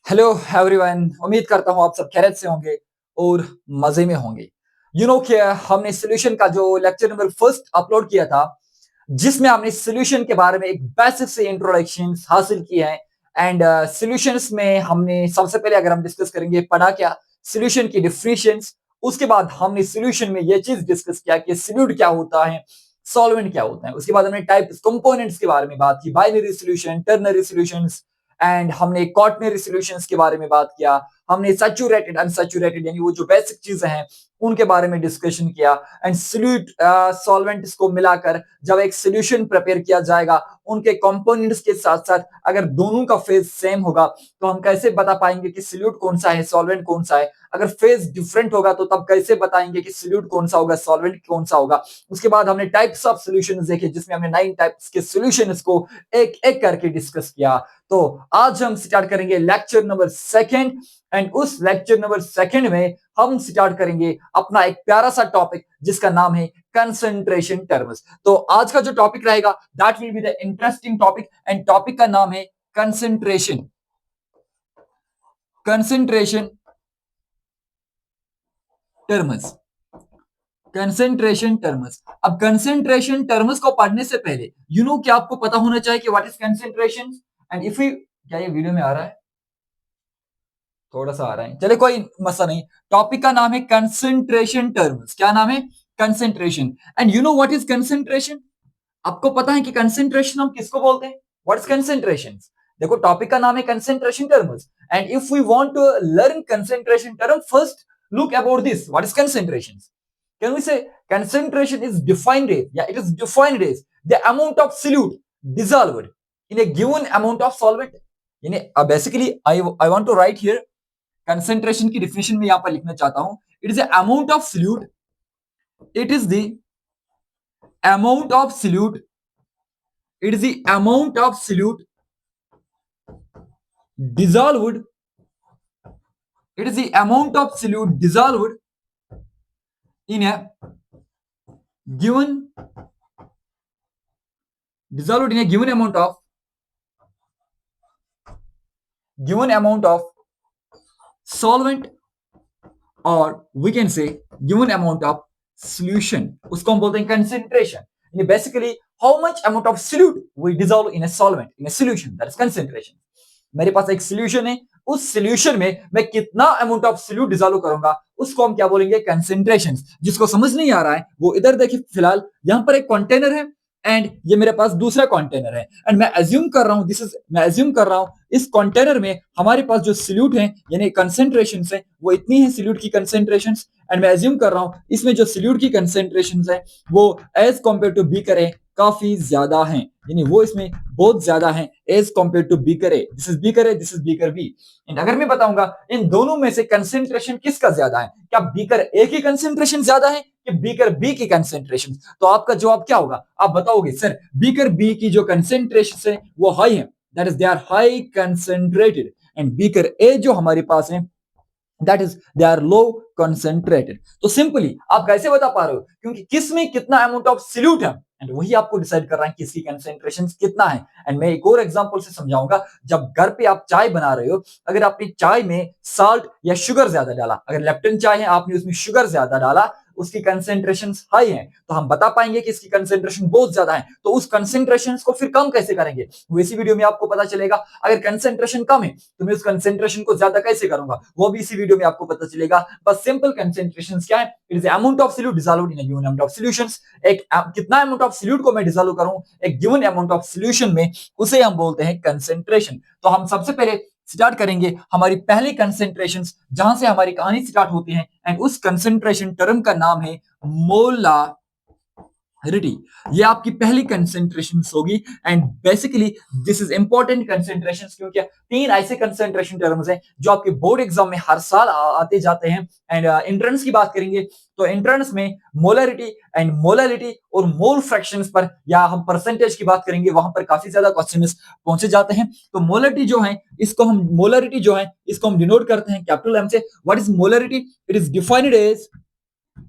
Hello everyone. उम्मीद करता हूँ आप सब खैरियत से होंगे और मजे में होंगे। कि हमने सॉल्यूशन का जो लेक्चर नंबर फर्स्ट अपलोड किया था, जिसमें हमने सॉल्यूशन के बारे में एक बेसिक से इंट्रोडक्शन हासिल की है। एंड सॉल्यूशंस में हमने सबसे पहले अगर हम डिस्कस करेंगे पढ़ा क्या सॉल्यूशन की डिफिनेशंस। उसके बाद हमने सॉल्यूशन में ये चीज डिस्कस किया कि सॉल्यूट क्या होता है, सॉल्वेंट क्या होता है। उसके बाद हमने टाइप्स कंपोनेंट्स के बारे में बात की, binary solution, ternary solutions. And हमने क्वार्टनरी सॉल्यूशंस के बारे में बात किया। हमने सैचुरेटेड अनसैचुरेटेड यानी वो जो बेसिक चीजें हैं उनके बारे में डिस्कशन किया। एंड सॉल्यूट सॉल्वेंट्स को मिलाकर जब एक सॉल्यूशन प्रिपेयर किया जाएगा, उनके कंपोनेंट्स के साथ साथ अगर दोनों का फेज सेम होगा तो हम कैसे बता पाएंगे कि सॉल्यूट कौन सा है, सॉल्वेंट कौन सा है। अगर फेज डिफरेंट होगा तो तब कैसे बताएंगे कि सॉल्यूट कौन सा होगा, सॉल्वेंट कौन सा होगा। उसके बाद हमने टाइप्स ऑफ सॉल्यूशंस देखे, जिसमें हमने 9 टाइप्स के सॉल्यूशंस को एक एक करके डिस्कस किया। तो आज हम स्टार्ट करेंगे लेक्चर नंबर सेकंड। एंड उस लेक्चर नंबर सेकंड में हम स्टार्ट करेंगे अपना एक प्यारा सा टॉपिक जिसका नाम है कंसंट्रेशन टर्म्स। तो आज का जो टॉपिक रहेगा that will be the interesting topic. And topic का नाम है concentration. Concentration terms. Concentration terms. अब कंसंट्रेशन टर्म्स को पढ़ने से पहले कि आपको पता होना चाहिए कि what is concentration. And if you क्या ये वीडियो में आ रहा है? थोड़ा सा आ रहा है, चले कोई मसला नहीं। टॉपिक का नाम है कंसंट्रेशन टर्म्स। क्या नाम है? Concentration. And you know what is concentration? आपको पता है कि कंसंट्रेशन हम किसको बोलते हैं? What is concentration? देखो, टॉपिक का नाम है concentration terms. And if we want to learn concentration term, first look about this, what is concentration. Can we say concentration is defined as, yeah, it is defined as the amount of solute dissolved in a given amount of solvent. यानी basically I want to write here concentration की definition में यहां पर लिखना चाहता हूं। It is amount of solute, it is the amount of solute, it is the amount of solute dissolved, it is the amount of solute dissolved in a given dissolved in a given amount of solvent, और we can say given amount of solution. उसको हम बोलते हैं concentration. यानी basically how much amount of solute we dissolve in a solvent in a solution, that is concentration. मेरे पास एक solution है, उस सॉल्यूशन में मैं कितना अमाउंट ऑफ सॉल्यूट डिसॉल्व करूंगा उसको हम क्या बोलेंगे? कंसेंट्रेशन। जिसको समझ नहीं आ रहा है वो इधर देखिए, फिलहाल यहां पर एक कंटेनर है एंड ये मेरे पास दूसरा कंटेनर है। एंड मैं अज्यूम कर रहा हूं मैं अज्यूम कर रहा हूं इस कंटेनर में हमारे पास जो सॉल्यूट है यानी कंसेंट्रेशन है वो इतनी है सॉल्यूट की कंसेंट्रेशन। एंड मैं अज्यूम कर रहा हूं इसमें जो सॉल्यूट की कंसेंट्रेशन है वो एज कंपेयर टू बी करे काफी ज्यादा है, यानी वो इसमें बहुत ज्यादा है as compare to beaker. This is beaker, this is beaker B. And अगर मैं बताऊंगा इन दोनों में से कंसेंट्रेशन किसका ज्यादा है, क्या बीकर ए की कंसेंट्रेशन ज्यादा है कि बीकर बी की कंसेंट्रेशन, तो आपका जवाब क्या होगा? आप बताओगे सर बीकर बी की जो कंसेंट्रेशन है वो हाई है, that is they are high concentrated. And beaker A जो हमारे पास है that is they are low concentrated. तो सिंपली आप कैसे बता पा रहे हो? क्योंकि किस में कितना अमाउंट ऑफ सॉल्यूट है एंड वही आपको डिसाइड कर रहा है कि इसकी कंसेंट्रेशन कितना है। एंड मैं एक और एग्जांपल से समझाऊंगा। जब घर पे आप चाय बना रहे हो, अगर आपने चाय में साल्ट या शुगर ज्यादा डाला, अगर लेप्टन चाय है आपने उसमें शुगर ज्यादा डाला, उसकी कंसेंट्रेशन हाई है, तो हम बता पाएंगे कि इसकी कंसेंट्रेशन बहुत ज्यादा है। तो उस कंसेंट्रेशन को फिर कम कैसे करेंगे वो इसी वीडियो में आपको पता चलेगा। अगर कंसेंट्रेशन कम है तो मैं उस कंसेंट्रेशन को ज्यादा कैसे करूंगा वो भी इसी वीडियो में आपको पता चलेगा। बस सिंपल कंसेंट्रेशन क्या है? It is amount of solute dissolved in a given amount of solutions. कितना अमाउंट ऑफ सॉल्यूट को मैं डिसॉल्व करूं एक गिवन अमाउंट ऑफ सॉल्यूशन में, उसे हम बोलते हैं कंसेंट्रेशन। तो हम सबसे पहले स्टार्ट करेंगे हमारी पहली कंसेंट्रेशन जहां से हमारी कहानी स्टार्ट होती है। एंड उस कंसेंट्रेशन टर्म का नाम है मोलारिटी। ये आपकी पहली कंसेंट्रेशन होगी। And basically this is important concentration क्योंकि तीन ऐसे कंसेंट्रेशन टर्म्स हैं जो आपके बोर्ड एग्जाम में हर साल आते जाते हैं। एंड एंट्रेंस की बात करेंगे तो एंट्रेंस में मोलरिटी एंड मोलालिटी और मोल फ्रैक्शंस पर, या हम परसेंटेज की बात करेंगे वहां पर काफी ज्यादा क्वेश्चन पहुंचे जाते हैं। तो मोलरिटी जो है इसको हम मोलरिटी जो है इसको हम डिनोट करते हैं कैपिटल एम से। What is molarity? It is defined as,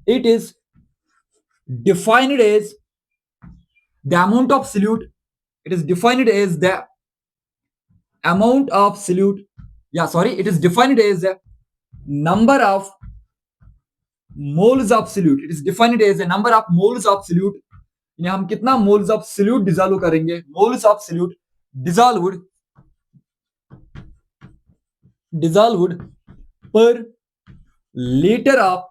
it is defined as the amount of solute, it is defined as the amount of solute, या sorry, it is defined as number of moles of solute, it is defined as a number of moles of solute, यानी हम कितना moles of solute dissolve करेंगे, moles of solute dissolved पर litre of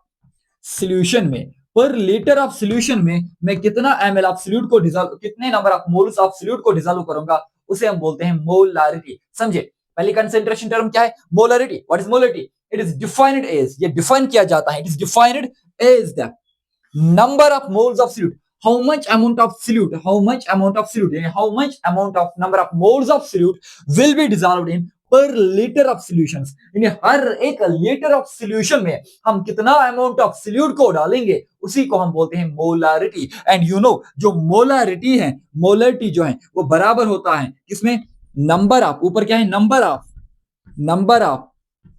solution में, पर litre of solution में मैं कितना ml ऑफ सॉल्यूट को डिसॉल्व, कितने number of moles of solute को डिसॉल्व करूंगा, उसे हम बोलते हैं मोलारिटी। समझे? पहली कंसेंट्रेशन टर्म क्या है? Molarity. What is molarity? It is defined as, ये डिफाइन किया जाता है, it is defined as the number of moles of solute, how much amount of solute, how much amount of solute, how much amount of number of moles of solute will be dissolved in per liter of solutions, यानी हर एक litre of solution में हम कितना amount of solute को डालेंगे, उसी को हम बोलते हैं मोलारिटी। एंड यू नो, जो मोलारिटी है, मोलारिटी जो है वो बराबर होता है किसमें? नंबर ऑफ, ऊपर क्या है? Number of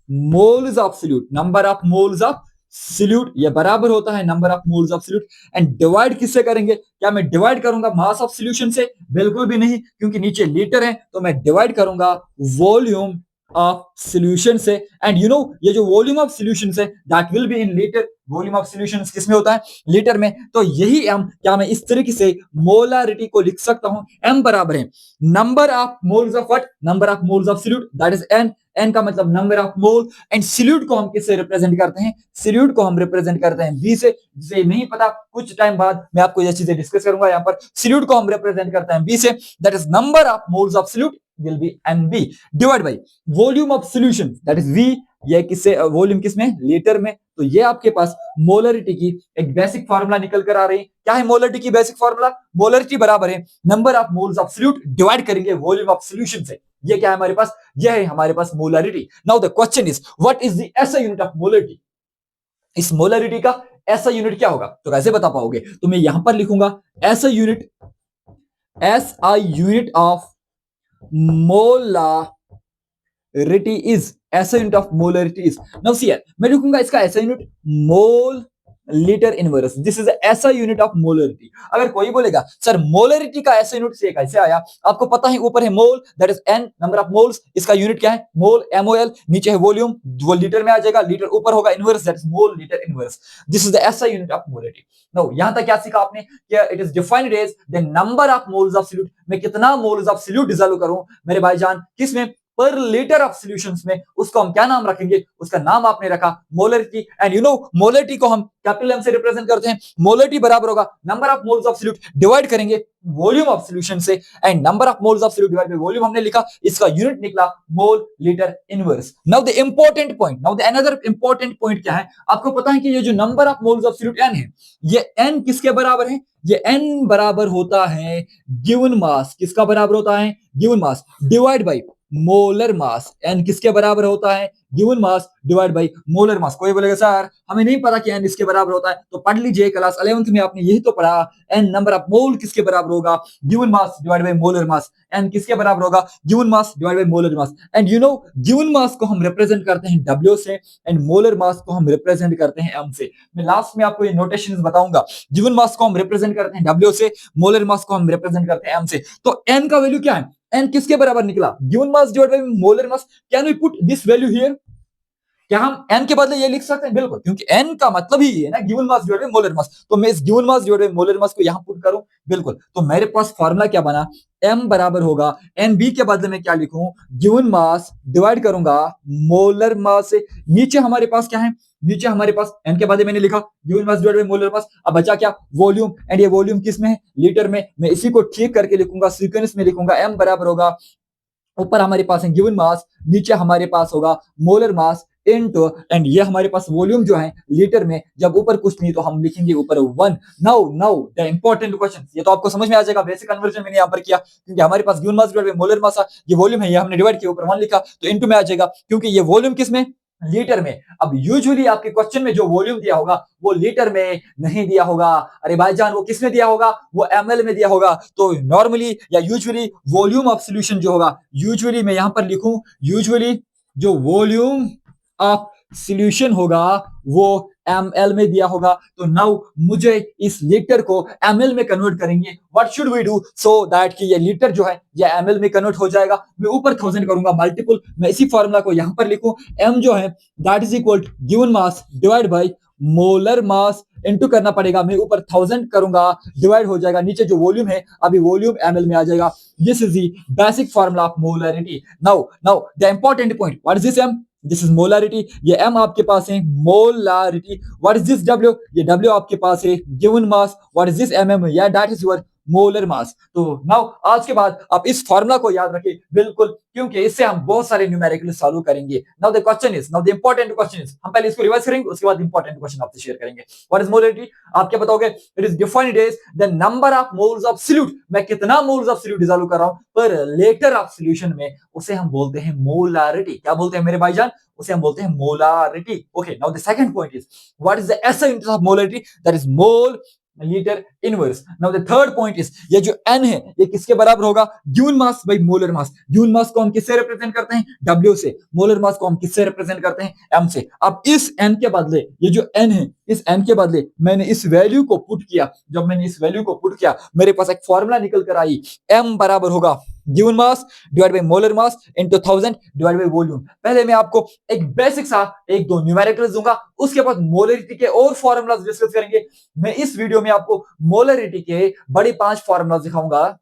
moles of solute, number of moles of solute, ये बराबर होता है number of moles of solute. And divide किससे करेंगे? क्या मैं डिवाइड करूंगा मास ऑफ सॉल्यूशन से? बिल्कुल भी नहीं, क्योंकि नीचे लीटर है, तो मैं डिवाइड करूंगा वॉल्यूम ऑफ सॉल्यूशन से। एंड यू नो, ये जो वॉल्यूम ऑफ सॉल्यूशन है that will be in litre, volume of solution किसमें होता है? लीटर में। तो यही m, क्या मैं इस तरीके से मोलारिटी को लिख सकता हूं? m बराबर है number of moles of what? Number of moles of solute, that is n, n का मतलब number of mole. And solute को हम किससे रिप्रेजेंट करते हैं? सॉल्यूट को हम रिप्रेजेंट करते हैं v से, जिसे नहीं पता कुछ टाइम बाद मैं आपको ये चीजें डिस्कस करूंगा। यहाँ पर सॉल्यूट को हम रिप्रेजेंट करते हैं v से, that is number of moles of solute will be NB divide by volume of solution, that is V। ये किससे? वॉल्यूम किसमें? लीटर में। तो ये आपके पास मोलरिटी की एक बेसिक फार्मूला निकल कर आ रही है। क्या है मोलरिटी की बेसिक फार्मूला? मोलरिटी बराबर है number of moles of solute divide करेंगे वॉल्यूम ऑफ सॉल्यूशन से। ये क्या है हमारे पास? ये है हमारे पास molarity. Now the question is what is the SI unit of molarity? इस मोलरिटी का एसआई यूनिट क्या होगा? तो कैसे बता पाओगे? तो मैं यहां पर लिखूंगा SI unit of molarity is, SI unit of molarity is, now see here मैं लिखूंगा इसका SI unit mole litre inverse, this is SI unit of molarity. अगर कोई बोलेगा सर मोलरिटी का ऐसा यूनिट से कैसे आया? आपको पता है ऊपर है mole, that is n number of moles, इसका यूनिट क्या है? मोल, MOL, नीचे है वॉल्यूम, वो लीटर में आ जाएगा, लीटर ऊपर होगा inverse, that is mole litre inverse, this is the ऐसा यूनिट ऑफ मोलरिटी। नो, यहां तक क्या सीखा आपने? कि it is defined as the number of moles of solute, मैं कितना मोल्स ऑफ सॉल्यूट डिसॉल्व करूं मेरे भाईजान, किसमें? पर लीटर ऑफ सॉल्यूशंस में। उसको हम क्या नाम रखेंगे? उसका नाम आपने रखा molarity. And you no, molarity को हम कैपिटल M से रिप्रेजेंट करते हैं। मोलरिटी बराबर होगा number of moles of solute divide करेंगे वॉल्यूम ऑफ सॉल्यूशन से। And number of moles of solute divide by volume हमने लिखा, इसका यूनिट निकला मोल litre inverse. Now the important point, now the another important point क्या है? आपको पता है कि ये जो number of moles of solute n है, ये n किसके बराबर है? ये n बराबर होता है गिवन मास। किसका बराबर होता है? Given mass divide by molar mass. n किसके बराबर होता है? Given mass divide by molar मास। कोई बोलेगा सर हमें नहीं पता कि n इसके बराबर होता है, तो पढ़ लीजिए क्लास 11th में आपने यही तो पढ़ा, n नंबर ऑफ मोल किसके बराबर होगा? Given mass divide by molar mass. n किसके बराबर होगा? Given mass divide by molar mass. And you no, given mass को हम रिप्रेजेंट करते हैं W से, एंड मोलर मास को हम रिप्रेजेंट करते हैं M से। मैं लास्ट में आपको ये नोटेशंस बताऊंगा। गिवन मास को हम रिप्रेजेंट करते हैं W से, मोलर मास को हम रिप्रेजेंट करते हैं M से। तो n का वैल्यू क्या है? n किसके बराबर निकला? Given mass divide by molar mass. Can we put this value here? क्या हम n के बदले ये लिख सकते हैं? बिल्कुल, क्योंकि n का मतलब ही ये है ना, given mass divide by molar मास। तो मैं इस given mass divide by molar मास को यहां पुट करूं, बिल्कुल। तो मेरे पास फार्मूला क्या बना? m बराबर होगा nb के बदले में क्या लिखूं? गिवन मास डिवाइड करूंगा मोलर मास से। नीचे हमारे पास क्या है? नीचे हमारे पास n के बदले मैंने लिखा given mass divide by molar mass. अब बचा क्या? वॉल्यूम। एंड ये वॉल्यूम किस में है? लीटर में। मैं इसी को ठीक करके लिखूंगा, सीक्वेंस में लिखूंगा। m बराबर होगा, ऊपर हमारे पास है गिवन मास, नीचे हमारे पास होगा मोलर मास इनटू, एंड ये हमारे पास वॉल्यूम जो है लीटर में। जब ऊपर कुछ नहीं तो हम लिखेंगे ऊपर 1। नाउ द इंपॉर्टेंट क्वेश्चन, ये तो आपको समझ में आ जाएगा, बेसिक कन्वर्जन मैंने यहाँ पर किया, क्योंकि हमारे पास given mass divide by molar mass, ये वॉल्यूम है, ये हमने डिवाइड किया, ऊपर 1 लिखा, तो इनटू में आ जाएगा, क्योंकि ये वॉल्यूम किस में? लीटर में। अब यूजुअली आपके क्वेश्चन में जो वॉल्यूम दिया होगा वो लीटर में नहीं दिया होगा, अरे भाईजान वो किस में दिया होगा? वो ml में दिया होगा। तो नॉर्मली या यूजुअली वॉल्यूम ऑफ सॉल्यूशन जो होगा, यूजुअली मैं यहां पर लिखूं, यूजुअली जो वॉल्यूम ऑफ सॉल्यूशन होगा वो ml में दिया होगा, तो नाउ मुझे इस लीटर को ml में कन्वर्ट करेंगे। What should we do so that कि ये लीटर जो है ये ml में कन्वर्ट हो जाएगा। मैं ऊपर 1000 करूंगा मल्टीपल, मैं इसी फॉर्मूला को यहां पर लिखूं, m जो है that is equal to given mass divide by molar mass into करना पड़ेगा, मैं ऊपर 1000 करूंगा डिवाइड हो जाएगा, नीचे जो वॉल्यूम है अभी वॉल्यूम ml में आ जाएगा। This is the basic formula of molarity. Now the important point, what is this m, this is molarity, ये m आपके पास है molarity. What is this w, ये w आपके पास है given mass. What is this mm, या that is your molar mass. तो now आज के बाद आप इस फार्मूला को याद रखें बिल्कुल, क्योंकि इससे हम बहुत सारे न्यूमेरिकल सॉल्व करेंगे। Now the question is, now the important question is, हम पहले इसको रिवाइज करेंगे उसके बाद इंपॉर्टेंट क्वेश्चन आपसे शेयर करेंगे। व्हाट इज मोलरिटी, आप क्या बताओगे? It is defined as the number of moles of solute, मैं कितना मोल्स ऑफ सॉल्यूट डिसॉल्व कर रहा हूं पर लीटर ऑफ सॉल्यूशन में, उसे हम बोलते हैं मोलारिटी। क्या बोलते हैं मेरे भाईजान? उसे हम बोलते हैं molarity. Okay, now the second point is what is the SI unit of molarity, that is mole litre inverse. Now the third point is ये जो n है ये किसके बराबर होगा? Given mass by molar mass. Given mass को हम किससे रिप्रेजेंट करते हैं? w से। मोलर मास को हम किससे रिप्रेजेंट करते हैं? m से। अब इस n के बदले, ये जो n है इस n के बदले मैंने इस वैल्यू को पुट किया, जब मैंने इस वैल्यू को पुट किया मेरे पास एक फॉर्मूला निकल कर आई, m बराबर होगा given mass divide by molar mass into 1000 divide by volume. पहले मैं आपको एक बेसिक सा एक दो न्यूमेरिकल्स दूंगा, उसके बाद मोलरिटी के और फॉर्मूलाज डिस्कस करेंगे। मैं इस वीडियो में आपको मोलरिटी के बड़े 5 फॉर्मूलाज दिखाऊंगा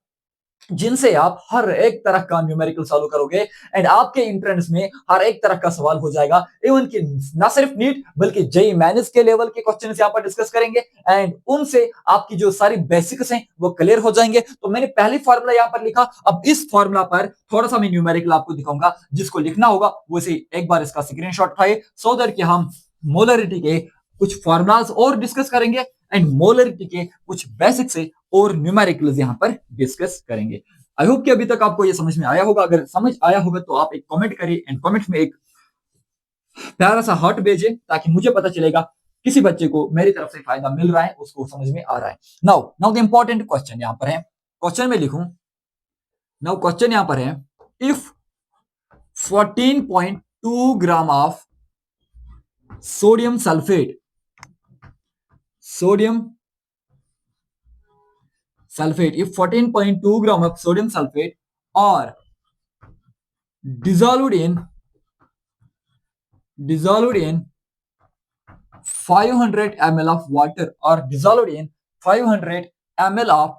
जिनसे आप हर एक तरह का न्यूमेरिकल सॉल्व करोगे एंड आपके एंट्रेंस में हर एक तरह का सवाल हो जाएगा। इवन कि ना सिर्फ नीट बल्कि जेईई मेंस के लेवल के क्वेश्चन यहाँ पर डिस्कस करेंगे एंड उनसे आपकी जो सारी बेसिक्स हैं वो क्लियर हो जाएंगे। तो मैंने पहली फॉर्मूला यहाँ पर लिखा, अब इस फॉर्मूला पर थोड़ा सा मैं न्यूमेरिकल आपको दिखाऊंगा, जिसको लिखना होगा वो इसे एक बार इसका स्क्रीनशॉट उठाए सो दैट कि हम मोलरिटी के कुछ फॉर्मूलाज और डिस्कस करेंगे एंड मोलरिटी के कुछ बेसिक से और न्यूमेरिकल्स यहाँ पर डिस्कस करेंगे। आई होप कि अभी तक आपको ये समझ में आया होगा। अगर समझ आया होगा तो आप एक कमेंट करिए एंड कमेंट में एक प्यारा सा हार्ट भेजिए ताकि मुझे पता चलेगा किसी बच्चे को मेरी तरफ से फायदा मिल रहा है, उसको समझ में आ रहा है। नाउ द इंपॉर्टेंट क्वेश्चन यहाँ पर है, क्वेश्चन में लिखूं, नाउ क्वेश्चन यहाँ पर है, if 14.2 gram of sodium sulphate, if 14.2 gram of sodium sulfate are dissolved in 500 ml of water, or dissolved in 500 ml of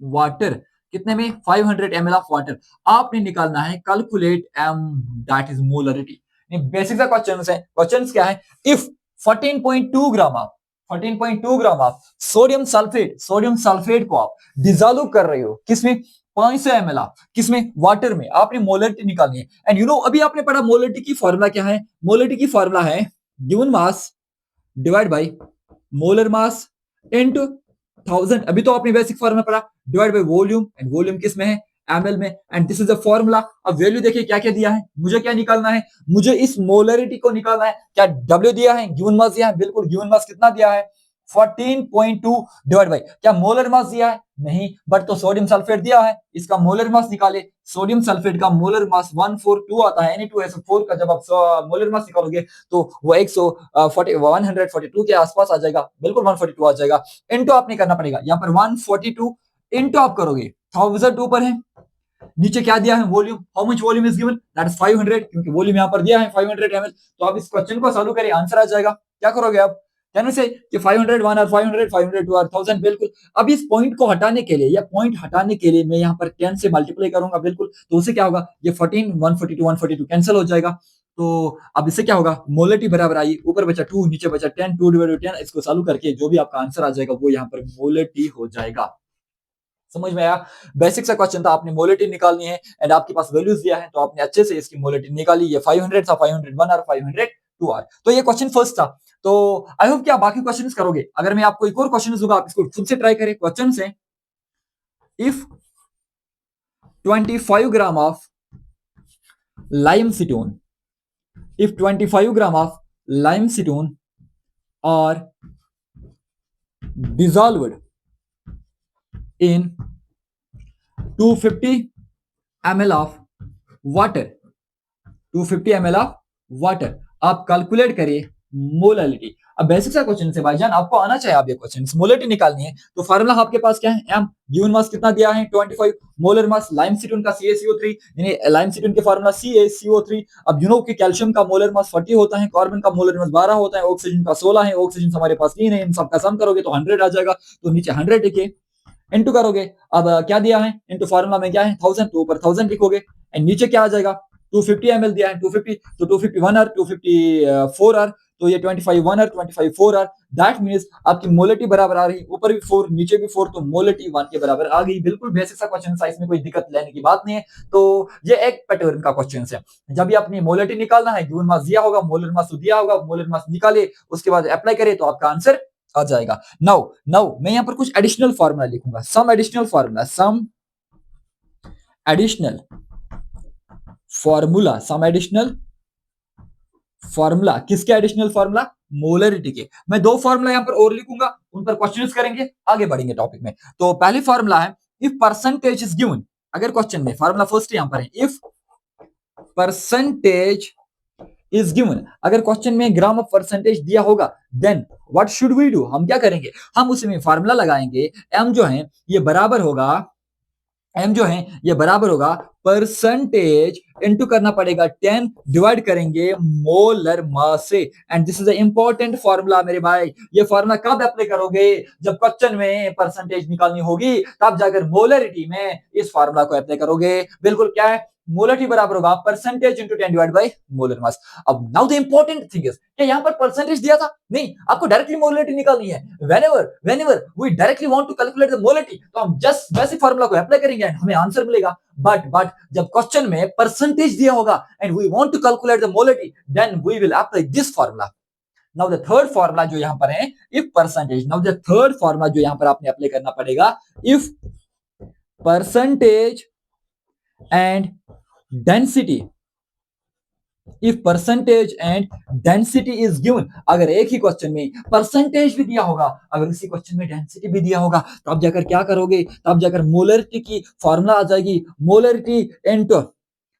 water, कितने में? 500 ml of water। आपने निकालना है calculate m, that is molarity. Basic सा questions है। Questions क्या है? If 14.2 gram of sodium sulphate को आप डिसॉल्व कर रहे हो किसमें? 500 ml किसमें? वाटर में। आपने मोलरिटी निकालनी है एंड यू नो अभी आपने पढ़ा मोलरिटी की फॉर्मूला क्या है? मोलरिटी की फॉर्मूला है given mass divide by molar mass into 1000। अभी तो आपने बेसिक फॉर्मूला पढ़ा, divide by volume, and volume किस में है? ml में, and this is the formula. अब वैल्यू देखिए क्या क्या दिया है, मुझे क्या निकालना है? मुझे इस मोलरिटी को निकालना है। क्या w दिया है? गिवन मास दिया है, बिल्कुल गिवन मास कितना दिया है? 14.2 डिवाइड बाय, क्या मोलर मास दिया है? नहीं, बट तो सोडियम सल्फेट दिया है, इसका मोलर मास निकाले। सोडियम सल्फेट का मोलर मास 142 आता है, Na2SO4 का जब आप मोलर मास निकालोगे तो वो 142 के आसपास आ जाएगा, बिल्कुल 142 आ जाएगा। इनटू आपने करना पड़ेगा, यहाँ पर 142 इनटू आप करोगे 1000 ऊपर है, नीचे क्या दिया है? Volume. How much volume is given? That is 500, क्योंकि वॉल्यूम यहाँ पर दिया है 500 ml। तो आप इस क्वेश्चन को सॉल्व करिए, आंसर आ जाएगा। क्या करोगे आप? कैन यू से कि 501 और 500, 502 और 1000, बिल्कुल। अब इस पॉइंट को हटाने के लिए, या पॉइंट हटाने के लिए मैं यहाँ पर 10 से मल्टीप्लाई करूंगा, बिल्कुल। तो उससे क्या होगा? ये 14, 142 कैंसिल हो जाएगा। तो अब इससे क्या होगा? मोलरिटी बराबर आई, ऊपर बचा 2, नीचे बचा 10, 2 डिवाइडेड 10। इसको सॉल्व करके जो भी आपका आंसर आ जाएगा वो यहाँ पर मोलरिटी हो जाएगा। समझ में आया? बेसिक सा क्वेश्चन था, आपने मोलरिटी निकालनी है एंड आपके पास वैल्यूज दिया है तो आपने अच्छे से इसकी मोलरिटी निकाली। ये 500 था, 501 और 502 आर। तो ये क्वेश्चन फर्स्ट था। तो आई होप कि आप बाकी क्वेश्चंस करोगे। अगर मैं आपको एक और क्वेश्चन दूंगा आप इसको खुद से ट्राई करें। क्वेश्चन है, if 25 gram of limestone, if 25 gram of limestone are dissolved in 250 ml of water, 250 ml of water, आप कैलकुलेट करिए मोलरिटी। अब बेसिक सा क्वेश्चन से भाईजान आपको आना चाहिए। आप ये क्वेश्चन मोलरिटी निकालनी है तो फार्मूला आपके पास क्या है, एम। गिवन मास कितना दिया है 25 मोलर मास। लाइम सीटोन का CaCO3 यानी लाइम सीटोन के फार्मूला CaCO3। अब यू नो कि कैल्शियम का मोलर मास 40 होता है, कार्बन का मोलर मास 12 होता है, ऑक्सीजन का 16 है, ऑक्सीजन हमारे पास 3 है। इन सबका सम करोगे तो 100 आ जाएगा। तो नीचे 100 लिखिए, इनटू करोगे। अब क्या दिया है, इनटू फार्मूला में क्या है 1000, तो ऊपर 1000 लिखोगे एंड नीचे क्या आ जाएगा 250 ml दिया है 250, तो 250 1 आर 250 4 आर, तो ये 25 1 आर 25 4 आर। दैट मींस आपकी मोलिटी बराबर आ रही, ऊपर भी 4 नीचे भी 4, तो मोलिटी 1 के बराबर आ गई। बिल्कुल बेसिक सा क्वेश्चन है, इसमें कोई दिक्कत लेने की बात नहीं है। तो ये एक पैटर्न का क्वेश्चन है। जब भी अपनी मोलिटी निकालना है, गिवन मास दिया होगा, मोलर मास दिया होगा, मोलर मास निकालिए, उसके बाद अप्लाई करिए तो आपका आंसर आ जाएगा। नाउ नाउ मैं यहाँ पर कुछ एडिशनल फार्मूला लिखूंगा, some additional formula, some additional formula, some additional formula. किसके एडिशनल फार्मूला, मोलरिटी के। मैं दो फार्मूला यहाँ पर और लिखूंगा, उन पर क्वेश्चंस करेंगे, आगे बढ़ेंगे टॉपिक में। तो पहली फार्मूला है इफ परसेंटेज इज गिवन। अगर क्वेश्चन में फार्मूला फर्स्ट यहाँ पर है, इफ परसेंटेज इज गिवन, अगर क्वेश्चन में ग्राम ऑफ परसेंटेज दिया होगा, then what should we do, हम क्या करेंगे, हम उसमें फार्मूला लगाएंगे। एम जो है ये बराबर होगा, एम जो है ये बराबर होगा परसेंटेज इनटू करना पड़ेगा 10 डिवाइड करेंगे मोलर मास से। And this is a important formula मेरे भाई। ये फार्मूला कब अप्लाई करोगे, जब क्वेश्चन में परसेंटेज निकालनी होगी, तब जाकर मोलरिटी में इस फार्मूला को अप्लाई करोगे। बिल्कुल क्या है, मोलरिटी बराबर होगा percentage into 10 divide by molar mass. अब now the important thing is, क्या यहाँ पर परसेंटेज दिया था, नहीं, आपको डायरेक्टली मोलरिटी निकालनी है। Whenever we directly want to calculate the molarity, तो हम जस्ट वैसे फार्मूला को अप्लाई करेंगे एंड हमें आंसर मिलेगा। बट जब क्वेश्चन में परसेंटेज दिया होगा and we want to calculate the molarity, then we will apply this formula. Now the third formula जो यहाँ पर है, if percentage, now the third formula जो यहाँ पर आपने अप्लाई करना पड़ेगा, if percentage and density, if percentage and density is given. अगर एक ही क्वेश्चन में परसेंटेज भी दिया होगा, अगर इसी क्वेश्चन में डेंसिटी भी दिया होगा, तो आप जाकर क्या करोगे, तो आप जाकर मोलरिटी की फॉर्मूला आ जाएगी, molarity into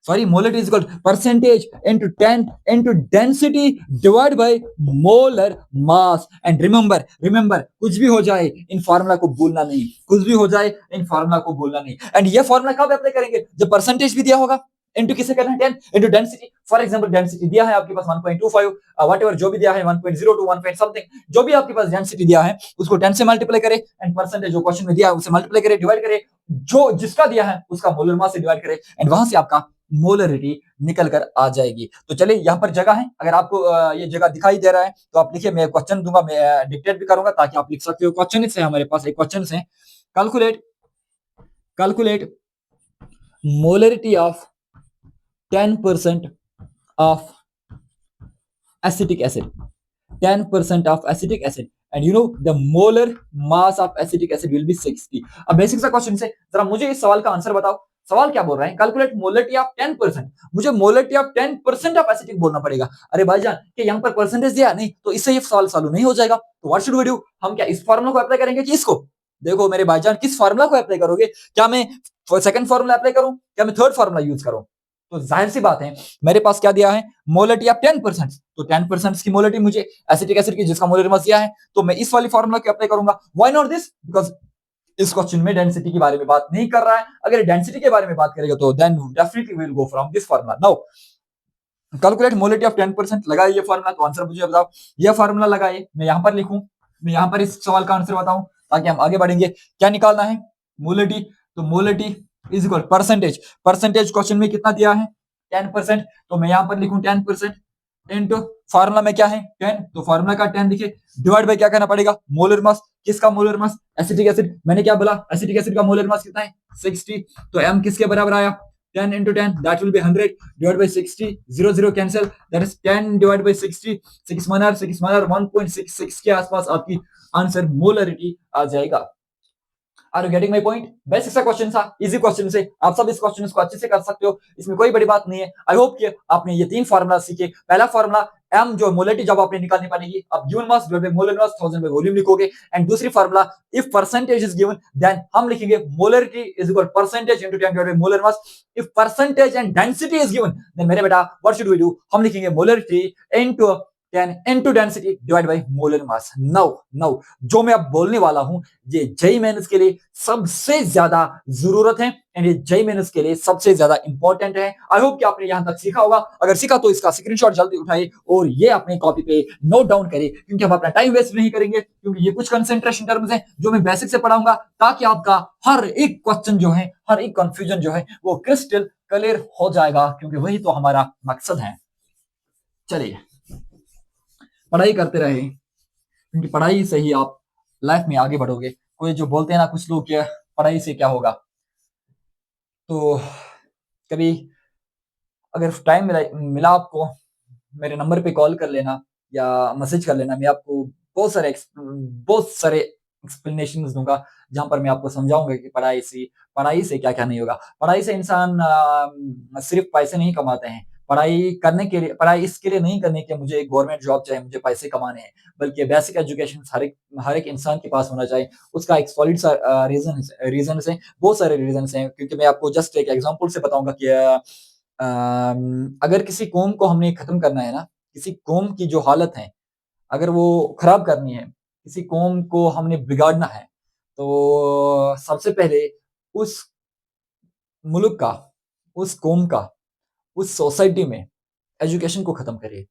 molarity is equal percentage into 10 into density divide by molar mass. And remember कुछ भी हो जाए इन फार्मूला को भूलना नहीं, कुछ भी हो जाए इन फार्मूला को भूलना नहीं। एंड ये फार्मूला कब अप्लाई करेंगे, जब परसेंटेज भी दिया होगा, इनटू किसे करना है 10 into density. For example density दिया है आपके पास 1.25, व्हाटएवर जो भी दिया है 1.02 1. समथिंग, जो भी आपके पास डेंसिटी दिया है उसको 10 से मल्टीप्लाई करें एंड परसेंटेज जो क्वेश्चन में दिया है उससे मल्टीप्लाई करें, डिवाइड करें, जो जिसका दिया है उसका मोलर मास से डिवाइड करें एंड वहां से आपका मोलरिटी निकल कर आ जाएगी। तो चलिए यहाँ पर जगह है, अगर आपको ये जगह दिखाई दे रहा है तो आप लिखिए, मैं क्वेश्चन दूंगा, मैं डिक्टेट भी करूंगा ताकि आप लिख सकते हो। क्वेश्चन से हमारे पास एक क्वेश्चन है, calculate molarity of 10% of acetic acid, 10% of acetic acid, and you know the molar mass of acetic acid will be 60। अब बेसिक सा क्वेश्चन से जरा मुझे इस सवाल का आंसर बताओ। सवाल क्या बोल रहा है, कैलकुलेट मोलरिटी ऑफ 10%, मुझे मोलरिटी ऑफ 10% ऑफ एसिटिक बोलना पड़ेगा। अरे भाईजान क्या यहाँ पर परसेंटेज दिया नहीं, तो इससे ये सवाल सॉल्व नहीं हो जाएगा। तो व्हाट शुड वी डू, हम क्या इस फार्मूला को अप्लाई करेंगे कि इसको, देखो मेरे भाईजान किस फार्मूला को अप्लाई करोगे, क्या मैं सेकंड फार्मूला अप्लाई करूं, क्या मैं थर्ड फार्मूला यूज करूं। तो जाहिर सी बात है मेरे पास क्या दिया है, मोलरिटी ऑफ 10%, तो 10% की मोलरिटी मुझे एसिटिक एसिड की जिसका मोलर मास दिया है, तो मैं इस वाली फार्मूला को अप्लाई करूंगा। व्हाई नॉट दिस, बिकॉज़ इस क्वेश्चन में डेंसिटी के बारे में बात नहीं कर रहा है। अगर डेंसिटी के बारे में बात करेगा तो then definitely we will go from this formula. Now calculate molarity of 10%, लगाइए ये फार्मूला, तो आंसर मुझे बताओ। ये फार्मूला लगाइए, मैं यहां पर लिखूं, मैं यहां पर इस सवाल का आंसर बताऊं ताकि हम आगे बढ़ेंगे। क्या निकालना है, मोलरिटी, तो molarity is equal percentage, percentage question में कितना दिया है 10%, तो मैं यहां पर लिखूं 10% इनटू फार्मूला में क्या है 10, तो फार्मूला का 10 लिखिए, डिवाइड बाय क्या करना पड़ेगा, मोलर मास। किसका मोलर मास, एसिटिक एसिड, मैंने क्या बोला, एसिटिक एसिड का मोलर मास कितना है 60, तो m किसके बराबर आया 10 into 10, that will be 100 divided by 60, 0 0 cancel, that is 10 divided by 60, 6 1 1.66 के आसपास आपकी आंसर मोलरिटी आ जाएगा। Are you getting my point? Basic सा क्वेश्चन था, इजी क्वेश्चन से आप सब इस क्वेश्चन को अच्छे से कर सकते हो, इसमें कोई बड़ी बात नहीं है। आई होप कि आपने ये 3 फार्मूला सीखे। पहला फार्मूला एम जो मोलरिटी जब आपने निकालनी पड़ेगी, आप given mass divided by molar mass 1000 by volume लिखोगे। एंड दूसरी formula if percentage is given then हम लिखेंगे molarity is equal percentage into 10 divided by molar mass. If percentage and density is given then मेरे बेटा what should we do, हम लिखेंगे molarity into 10 into density divided by molar mass। Now जो मैं अब बोलने वाला हूं ये जेईई मेंस के लिए सबसे ज्यादा जरूरत है एंड ये जेईई मेंस के लिए सबसे ज्यादा इंपॉर्टेंट है। आई होप कि आपने यहां तक सीखा होगा। अगर सीखा तो इसका स्क्रीनशॉट जल्दी उठाइए और ये अपने कॉपी पे नोट डाउन करिए, क्योंकि हम अपना टाइम वेस्ट नहीं करेंगे, क्योंकि ये कुछ कंसेंट्रेशन टर्म्स हैं जो मैं बेसिक से पढ़ाऊंगा, ताकि आपका हर एक क्वेश्चन जो है, हर एक कंफ्यूजन जो है वो क्रिस्टल क्लियर हो जाएगा, क्योंकि वही तो हमारा मकसद है। चलिए पढ़ाई करते रहे, क्योंकि पढ़ाई से ही आप लाइफ में आगे बढ़ोगे। कोई जो बोलते हैं ना कुछ लोग कि पढ़ाई से क्या होगा, तो कभी अगर टाइम मिला आपको मेरे नंबर पे कॉल कर लेना या मैसेज कर लेना, मैं आपको बहुत सारे एक्सप्लेनेशन दूंगा, जहां पर मैं आपको समझाऊंगा कि पढ़ाई से क्या क्या नहीं होगा। पढ़ाई से इंसान सिर्फ पैसे नहीं कमाते हैं। पढ़ाई करने के लिए, पढ़ाई इसके लिए नहीं करनी कि मुझे एक गवर्नमेंट जॉब चाहिए, मुझे पैसे कमाने हैं, बल्कि बेसिक एजुकेशन हर एक इंसान के पास होना चाहिए। उसका एक सॉलिड सा रीजन है, बहुत सारे रीजन हैं, क्योंकि मैं आपको जस्ट एक एग्जांपल से बताऊंगा कि अगर किसी कौम को हमने खत्म करना है ना, किसी कौम की जो हालत है अगर वो खराब करनी है, किसी कौम को हमने बिगाड़ना है, तो सबसे पहले उस मुल्क का, उस कौम का, उस सोसाइटी में एजुकेशन को खत्म करिए।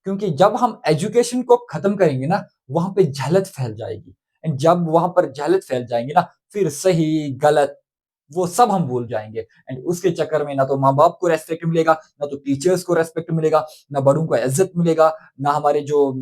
क्योंकि जब हम एजुकेशन को खत्म करेंगे ना, वहां पे जहलत फैल जाएगी। एंड जब वहां पर जहलत फैल जाएंगी ना, फिर सही गलत वो सब हम भूल जाएंगे। एंड उसके चक्कर में ना तो माँ बाप को रेस्पेक्ट मिलेगा, ना तो टीचर्स को रेस्पेक्ट मिलेगा, ना बड़ों को इज्जत मिलेगा, ना हमारे जो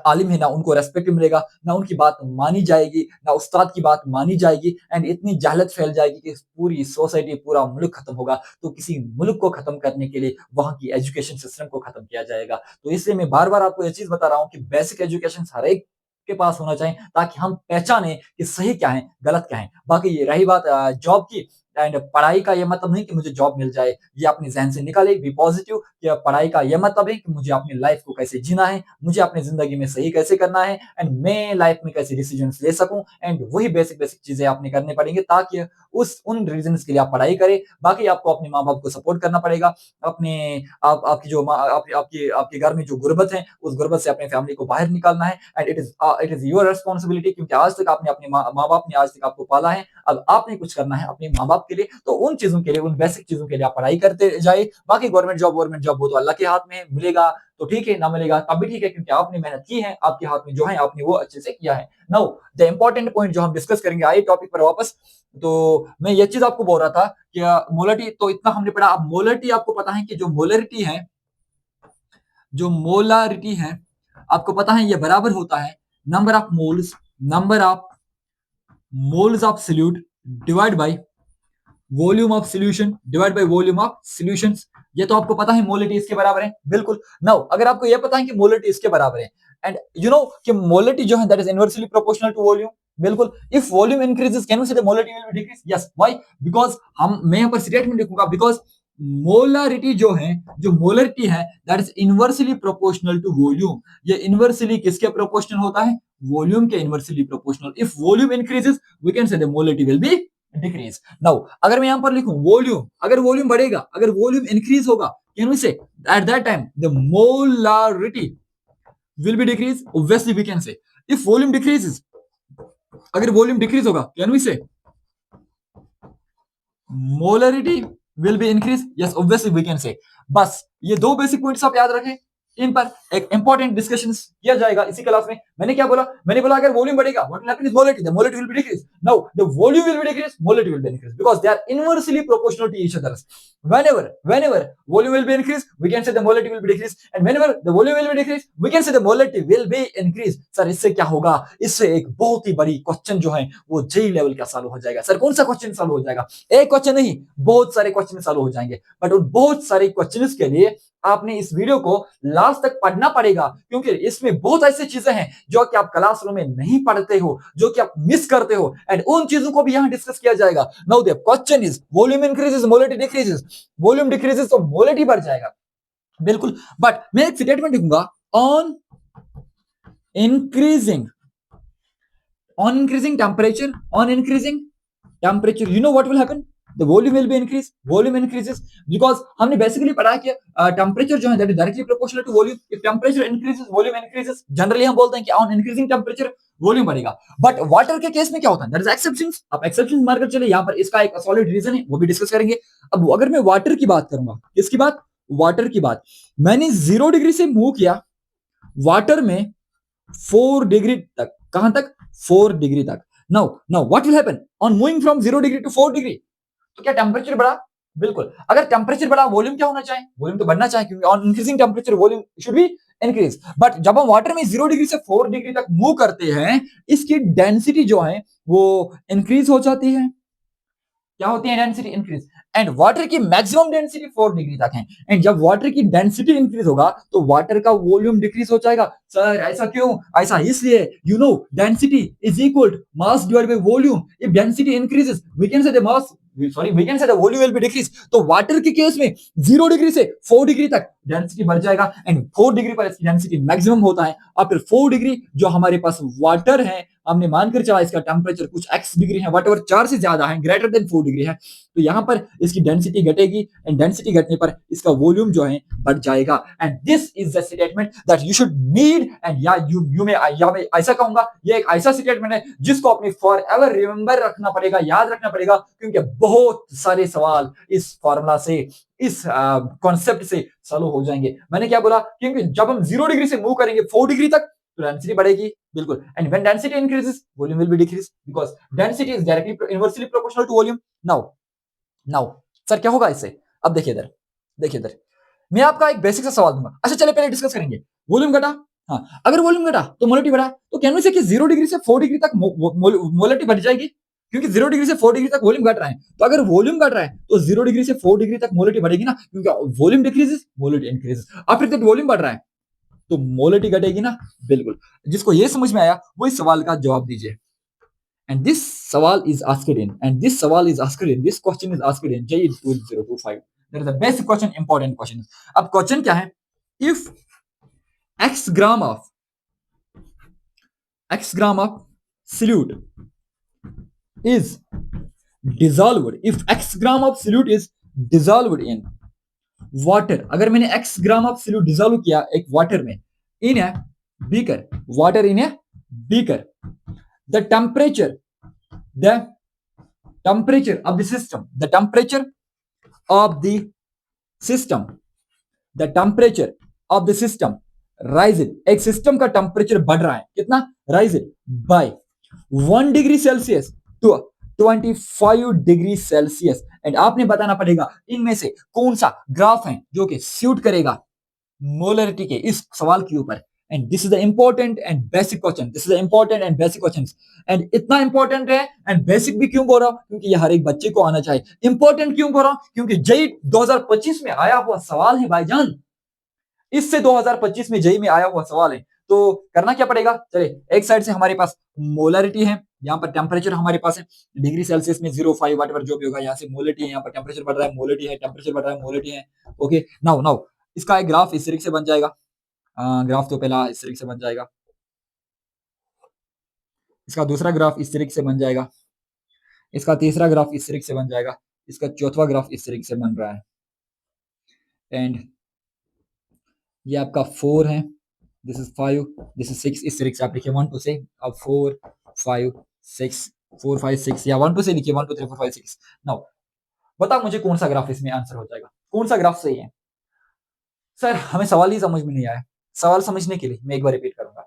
आलिम है ना उनको रेस्पेक्ट मिलेगा, ना उनकी बात मानी जाएगी, ना उस्ताद की बात मानी जाएगी। एंड इतनी जहलत फैल जाएगी कि पूरी सोसाइटी, पूरा मुल्क खत्म होगा। तो किसी मुल्क को खत्म करने के लिए वहां की एजुकेशन सिस्टम को खत्म किया जाएगा। तो इसलिए मैं बार बार आपको ये चीज बता रहा हूँ कि बेसिक एजुकेशन हर एक के पास होना चाहिए, ताकि हम पहचाने कि सही क्या है, गलत क्या है। बाकी ये रही बात जॉब की, एंड पढ़ाई का ये मतलब नहीं कि मुझे जॉब मिल जाए, ये अपने जहन से निकाले, बी पॉजिटिव। कि पढ़ाई का ये मतलब है कि मुझे अपनी लाइफ को कैसे जीना है, मुझे अपनी जिंदगी में सही कैसे करना है, एंड मैं लाइफ में कैसे डिसीजन ले सकूं। एंड वही बेसिक बेसिक चीजें आपने करनी पड़ेंगे, ताकि उन रीजन के लिए आप पढ़ाई करें। बाकी आपको अपने माँ बाप को सपोर्ट करना पड़ेगा। अपने आपकी जो आपके घर में जो गुर्बत है, उस गुर्बत से अपने फैमिली को बाहर निकालना है। And it is your responsibility, क्योंकि आज तक आपने अपने माँ बाप ने आज तक आपको पाला है, अब आपने कुछ करना है अपने माँ बाप के लिए। तो उन चीजों के लिए, उन बेसिक चीजों के लिए आप पढ़ाई करते जाए। बाकी गवर्नमेंट जॉब वो तो अल्लाह के हाथ में है, मिलेगा तो ठीक है, ना मिलेगा तब भी ठीक है, क्योंकि आपने मेहनत की है, आपके हाथ में जो है आपने वो अच्छे से किया है। नाउ द इंपॉर्टेंट पॉइंट जो हम डिस्कस करेंगे, आइए टॉपिक पर वापस। तो मैं ये चीज आपको बोल रहा था कि मोलरिटी तो इतना हमने पढ़ा। अब मोलरिटी आपको पता है कि जो मोलरिटी है, जो मोलारिटी है, आपको पता है ये बराबर होता है number of moles of solute divide by volume of solution divide by volume of solutions. ये तो आपको पता है मोलिटी इसके बराबर है, बिल्कुल। नाउ अगर आपको ये पता है कि मोलिटी इसके बराबर है, एंड यू नो कि मोलिटी जो है that is inversely proportional to volume, बिल्कुल। If volume increases can we say the molarity will be decrease? Yes, why? Because हम मैं यहां पर स्टेटमेंट लिखूंगा, बिकॉज़ मोलारिटी जो है, जो मोलरिटी है that is inversely proportional to volume. ये इनवर्सली किसके प्रोपोर्शनल होता है? वॉल्यूम के inversely proportional. If volume increases we can say the molarity will be decrease. Now अगर मैं यहां पर लिखूं वॉल्यूम, अगर वॉल्यूम बढ़ेगा, अगर वॉल्यूम इंक्रीज होगा, can we say at that time the molarity will be decrease? Obviously we can say. If volume decreases, अगर वॉल्यूम डिक्रीज होगा, can we say molarity will be increase? Yes, obviously we can say. बस ये दो basic points आप याद रखें, इन पर एक इंपॉर्टेंट डिस्कशन किया जाएगा इसी क्लास में। मैंने क्या बोला? मैंने बोला अगर वॉल्यूम बढ़ेगा, what will happen is molarity, the molarity will be decrease. Now the volume will be decrease, molarity will be increase, because they are inversely proportional to each other. whenever volume will be increased, we can say the molality will be decreased, and whenever the volume will be decreased, we can say the molality will be increased। Sir इससे क्या होगा? इससे एक बहुत ही बड़ी question जो है वो जेई लेवल का सॉल्व हो जाएगा। सर कौन सा क्वेश्चन सॉल्व हो जाएगा? एक क्वेश्चन नहीं, बहुत सारे क्वेश्चन सॉल्व हो जाएंगे। बट उन बहुत सारे क्वेश्चंस के लिए आपने इस वीडियो को लास्ट तक पढ़ना पड़ेगा, क्योंकि इसमें बहुत ऐसी चीजें हैं जो कि आप क्लासरूम में नहीं पढ़ते हो, जो कि आप मिस करते हो, एंड उन चीजों को भी यहाँ डिस्कस किया जाएगा। Now the question is volume increases, molality decreases, volume decreases तो मोलिटी बढ़ जाएगा, बिल्कुल। बट मैं एक स्टेटमेंट लिखूंगा, on increasing, on increasing temperature, you know what will happen? The volume will be increased. Volume increases because हमने basically पढ़ा कि टेम्परेचर जो है that is directly proportional to volume. If temperature increases volume increases. Generally हम बोलते हैं कि on increasing temperature volume बढ़ेगा। बट वाटर के केस में क्या होता है? That is exceptions. आप एक्सेप्शंस मारकर चले, यहाँ पर इसका एक सॉलिड रीजन है, वो भी डिस्कस करेंगे। अब अगर मैं वाटर की बात करूंगा, किसकी बात? वाटर की बात। मैंने 0 डिग्री से मूव किया वाटर में 4 डिग्री तक, कहां तक? 4 डिग्री तक। Now what will happen on moving from 0 degree to 4 degree? तो क्या टेम्परेचर बढ़ा? बिल्कुल। अगर टेम्परेचर बढ़ा, वॉल्यूम क्या होना चाहिए? वॉल्यूम तो बढ़ना चाहिए, क्योंकि on increasing temperature volume should be increase. But जब हम वाटर में 0 डिग्री से 4 डिग्री तक मूव करते हैं, इसकी डेंसिटी जो है वो इंक्रीज हो जाती है। क्या होती है? Density increase. एंड वाटर की मैक्सिमम डेंसिटी 4 डिग्री तक है। एंड जब वाटर की डेंसिटी इंक्रीज होगा तो वाटर का वॉल्यूम डिक्रीज हो जाएगा। सर ऐसा क्यों? ऐसा इसलिए, you know density is equal to mass divided by volume. If density increases we can say the mass, sorry we can say the volume will be decrease. तो water के case में 0 degree से 4 degree तक density बढ़ जाएगा, and 4 degree पर इसकी density maximum होता है। और फिर 4 डिग्री जो हमारे पास वाटर है, हमने मानकर चला इसका टेम्परेचर कुछ x डिग्री है, वट 4 से ज्यादा है, ग्रेटर देन 4 डिग्री है, तो यहाँ पर इसकी डेंसिटी घटेगी, एंड डेंसिटी घटने पर इसका वॉल्यूम जो है बढ़ जाएगा। And this is the statement that you should need, and या यू में या मैं ऐसा कहूंगा, ये एक ऐसा स्टेटमेंट है जिसको अपने फॉर एवर रिमेंबर रखना पड़ेगा, याद रखना पड़ेगा, क्योंकि बहुत सारे सवाल इस फॉर्मूला से, इस कॉन्सेप्ट से सॉल्व हो जाएंगे। मैंने क्या बोला? क्योंकि जब हम 0 डिग्री से मूव करेंगे 4 डिग्री तक तो डेंसिटी बढ़ेगी, बिल्कुल। And when density increases volume will be decrease, because density is directly inversely proportional to volume. Now sir क्या होगा इससे? अब देखिए इधर, देखिए इधर, मैं आपका एक बेसिक सा सवाल दूंगा। अच्छा चलिए पहले डिस्कस करेंगे। वॉल्यूम घटा, हाँ, अगर वॉल्यूम घटा तो मोलिटी बढ़ा, तो कैन वी से कि 0 डिग्री से 4 डिग्री तक मोलिटी बढ़ जाएगी, क्योंकि 0 डिग्री से 4 डिग्री तक वॉल्यूम घट रहा है। तो अगर वॉल्यूम घट रहा है तो 0 डिग्री से 4 डिग्री तक मोलिटी बढ़ेगी ना, क्योंकि volume decreases molality increases. After that volume बढ़ रहा है तो मोलिटी घटेगी ना, बिल्कुल। जिसको ये समझ में आया वो इस सवाल का जवाब दीजिए। एंड दिस सवाल is asked in, and this सवाल is asked in, this question is asked in JEE 2025। That is the basic question, important question. अब क्वेश्चन क्या है? If x gram of solute is dissolved, if x gram of solute is dissolved in water, अगर मैंने x gram of solute dissolve किया एक water में, in a beaker, water in a beaker, the temperature of the system, the temperature of the system, the temperature of the system rises, एक system का temperature बढ़ रहा है, कितना? rises by 1 degree celsius to 25 degree celsius. एंड आपने बताना पड़ेगा इनमें से कौन सा ग्राफ है जो कि सूट करेगा मोलरिटी के इस सवाल के ऊपर। And this is the important and basic question, this is the important and basic question. And इतना इंपॉर्टेंट है एंड बेसिक भी क्यों बोल रहा हूं? क्योंकि ये हर एक बच्चे को आना चाहिए। इंपॉर्टेंट क्यों बोल रहा हूं? क्योंकि JEE 2025 में आया हुआ सवाल है भाईजान, इससे 2025 में JEE में आया हुआ सवाल है। तो करना क्या पड़ेगा? चलिए, एक साइड से हमारे पास मोलरिटी है, यहाँ पर टेम्परेचर हमारे पास है डिग्री सेल्सियस में 05 वट जो भी होगा, यहाँ से मोलिटी है, यहाँ पर टेम्परेचर बढ़ रहा है, मोलिटी है, टेम्परेचर बढ़ रहा है, मोलिटी है। ओके, नाउ इसका एक ग्राफ इस तरीके से बन जाएगा। ग्राफ तो पहला इस तरीके से बन जाएगा, इसका दूसरा ग्राफ इस तरीके से बन जाएगा, इसका तीसरा ग्राफ इस तरीके से बन जाएगा, इसका चौथा ग्राफ इस तरीके से बन रहा है। एंड ये आपका 4 है, दिस इज 5, दिस इज 6, इस तरीके से आप लिखिए 1 2 से, अब 4 5 6 4 5 6, या 1 2 से लिखिए 1 2 3 4 5 6। नाउ बताओ मुझे कौन सा ग्राफ इसमें आंसर हो जाएगा, कौन सा ग्राफ सही है? सर हमें सवाल ही समझ में नहीं आया। सवाल समझने के लिए मैं एक बार रिपीट करूंगा।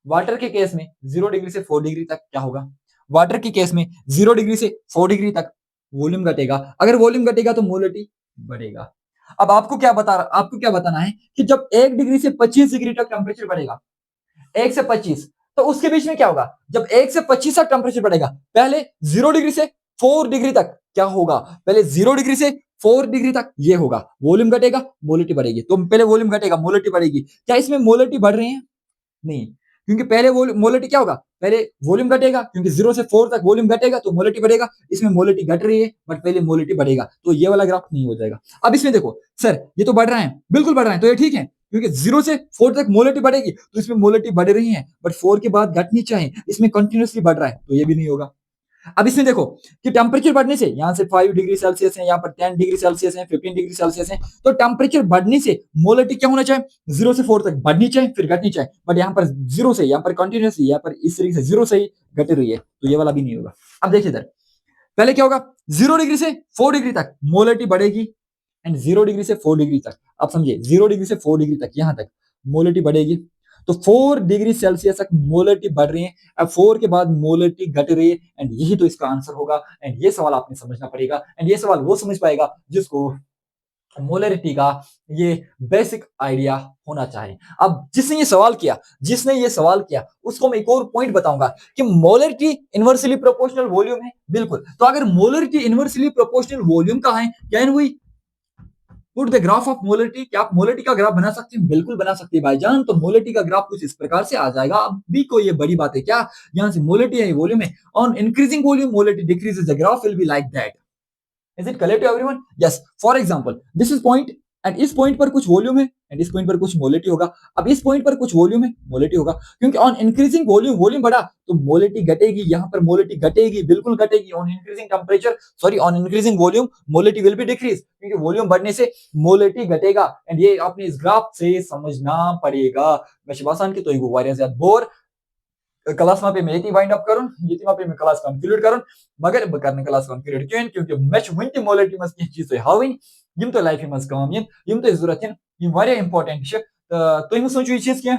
वाटर के केस में 0 डिग्री से 4 डिग्री तक क्या होगा? वाटर के केस में 0 डिग्री से 4 डिग्री तक वॉल्यूम घटेगा, अगर वॉल्यूम घटेगा तो मोलिटी बढ़ेगा। अब आपको क्या बताना है कि जब 1 डिग्री से 25 डिग्री तक टेम्परेचर बढ़ेगा, 1 से 25, तो उसके बीच में क्या होगा? जब 1 से 25 तक टेम्परेचर बढ़ेगा, पहले 0 डिग्री से 4 डिग्री तक क्या होगा? पहले 0 डिग्री से 4 डिग्री तक ये होगा, वॉल्यूम घटेगा, मोलिटी बढ़ेगी। तो पहले वॉल्यूम घटेगा, मोलिटी बढ़ेगी। क्या इसमें मोलिटी बढ़ रही है? नहीं, क्योंकि पहले मोलिटी क्या होगा? पहले वॉल्यूम घटेगा, क्योंकि 0 से 4 तक वॉल्यूम घटेगा तो मोलिटी बढ़ेगा। इसमें मोलिटी घट रही है, बट पहले मोलिटी बढ़ेगा, तो ये वाला ग्राफ नहीं हो जाएगा। अब इसमें देखो, सर ये तो बढ़ रहा है, बिल्कुल बढ़ रहा है, तो ये ठीक है, क्योंकि 0 से 4 तक मोलिटी बढ़ेगी, तो इसमें मोलिटी बढ़ रही है, बट 4 के बाद घटनी चाहिए, इसमें कंटिन्यूअसली बढ़ रहा है, तो ये भी नहीं होगा। अब इसमें देखो कि टेम्परेचर बढ़ने से यहाँ से 5 डिग्री सेल्सियस है, यहाँ पर 10 डिग्री सेल्सियस है, 15 डिग्री सेल्सियस है, तो टेम्परेचर बढ़ने से मोलिटी क्या होना चाहिए? 0 से 4 तक बढ़नी चाहिए, फिर घटनी चाहिए, बट यहाँ पर 0 से, यहाँ पर कंटिन्यूसली, यहाँ पर इस तरीके से 0 से ही घट रही है, तो ये वाला भी नहीं होगा। अब देखिए इधर, पहले क्या होगा? 0 डिग्री से 4 डिग्री तक मोलिटी बढ़ेगी, एंड 0 डिग्री से 4 डिग्री तक, आप समझिए 0 डिग्री से 4 डिग्री तक, यहां तक मोलिटी बढ़ेगी। तो 4 डिग्री सेल्सियस तक मोलिटी बढ़ रही है, अब 4 के बाद मोलिटी घट रही है, एंड यही तो इसका आंसर होगा। एंड ये सवाल आपने समझना पड़ेगा, एंड ये सवाल वो समझ पाएगा जिसको मोलरिटी का ये बेसिक आइडिया होना चाहिए। अब जिसने ये सवाल किया उसको मैं एक और पॉइंट बताऊंगा कि मोलरिटी इनवर्सली प्रोपोर्शनल वॉल्यूम है, बिल्कुल। तो अगर मोलरिटी इनवर्सली प्रोपोर्शनल वॉल्यूम का है, can we put the graph of molarity? क्या आप मोलरिटी का ग्राफ बना सकते हैं? बिल्कुल बना सकते हैं भाईजान। तो मोलरिटी का ग्राफ कुछ इस प्रकार से आ जाएगा। अब भी कोई ये बड़ी बात है क्या? यहाँ से मोलरिटी है, वॉल्यूम है, on increasing volume molarity decreases, the graph will be like that. Is it clear to everyone? Yes. For example this is point, and इस पॉइंट पर कुछ वॉल्यूम है, एंड इस पॉइंट पर कुछ मोलिटी होगा। अब इस पॉइंट पर कुछ वॉल्यूम है, मोलिटी होगा, क्योंकि ऑन इंक्रीजिंग वॉल्यूम, वॉल्यूम बढ़ा तो मोलिटी घटेगी, यहां पर मोलिटी घटेगी, बिल्कुल घटेगी। On increasing temperature, sorry, on increasing volume molality will be decrease, क्योंकि वॉल्यूम बढ़ने से मोलिटी घटेगा। एंड ये आपने इस ग्राफ से समझना पड़ेगा। मैं शिवासान की तो एक वारिया ज्यादा बोर क्लास पे मैं यति वाइंड अप करूं, यति पे मैं क्लास कंक्लूड करूं, मगर बह कर क्लास कंक्लूड क्यों? क्योंकि मे वुन तह मोलिटी मज कह चीज हावन यम तो लाइफ मज काम यम तो जरूरत यम वारिया इंपॉर्टेंट तुम सोचो यह चीज क्या?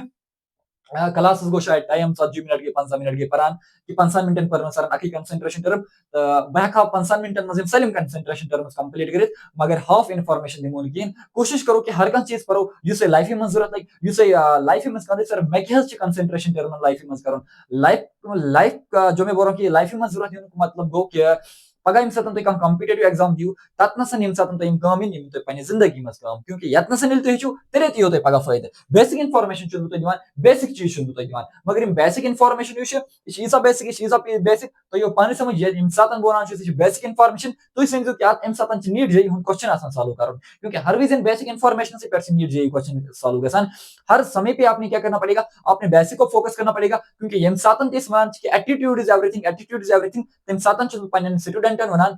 क्लास गो शायद टाइम 70 मिनट के 50 मिनट के परान कि 50 मिनटन पर सर अखी कंसंट्रेशन टर्म बह 50 मिनटन मज सलम कंसंट्रेशन टर्म कंप्लीट कर, मगर हाफ इन्फॉर्मेशन दिमो कहीं। कोशिश करो कि हर कह चीज परो युस लाइफ मज जरूरत लगे, युस लाइफ मज कह सर मे क्या कंसंट्रेशन टर्म लाइफ मज कर लाइफ, लाइफ जो मैं बोल रहा हूँ कि लाइफ मज जरूरत मतलब गो कि पगह यम सात तुम कॉम्पिटिटिव एग्जाम दियो ततनसन यम सात तुम काम यम तुम पन्ने जिंदगी मज काम, क्योंकि यतनसन यदि तुम हेचो तेरे यो तुम पगह फायदे। बेसिक इन्फॉर्मेशन तुम दिवान, बेसिक चीज तुम दिवान, मगर यम बेसिक इन्फॉर्मेशन यह बेसिक यह बेसिक तो यो पानी समझ यम सात बोलान बेसिक इन्फॉर्मेशन तुम समझो कि अम सात नीट जेई क्वेश्चन आसान सॉल्व कर, क्योंकि हर विजन बेसिक इन्फॉर्मेशन से पे नीट जेई क्वेश्चन सॉल्व गसान। हर समय पे आपने क्या करना पड़ेगा? आपने बेसिक को फोकस करना पड़ेगा, क्योंकि यम सातन ते one attitude is everything, attitude is everything, तम सातन पन्न स्टूडेंटन वन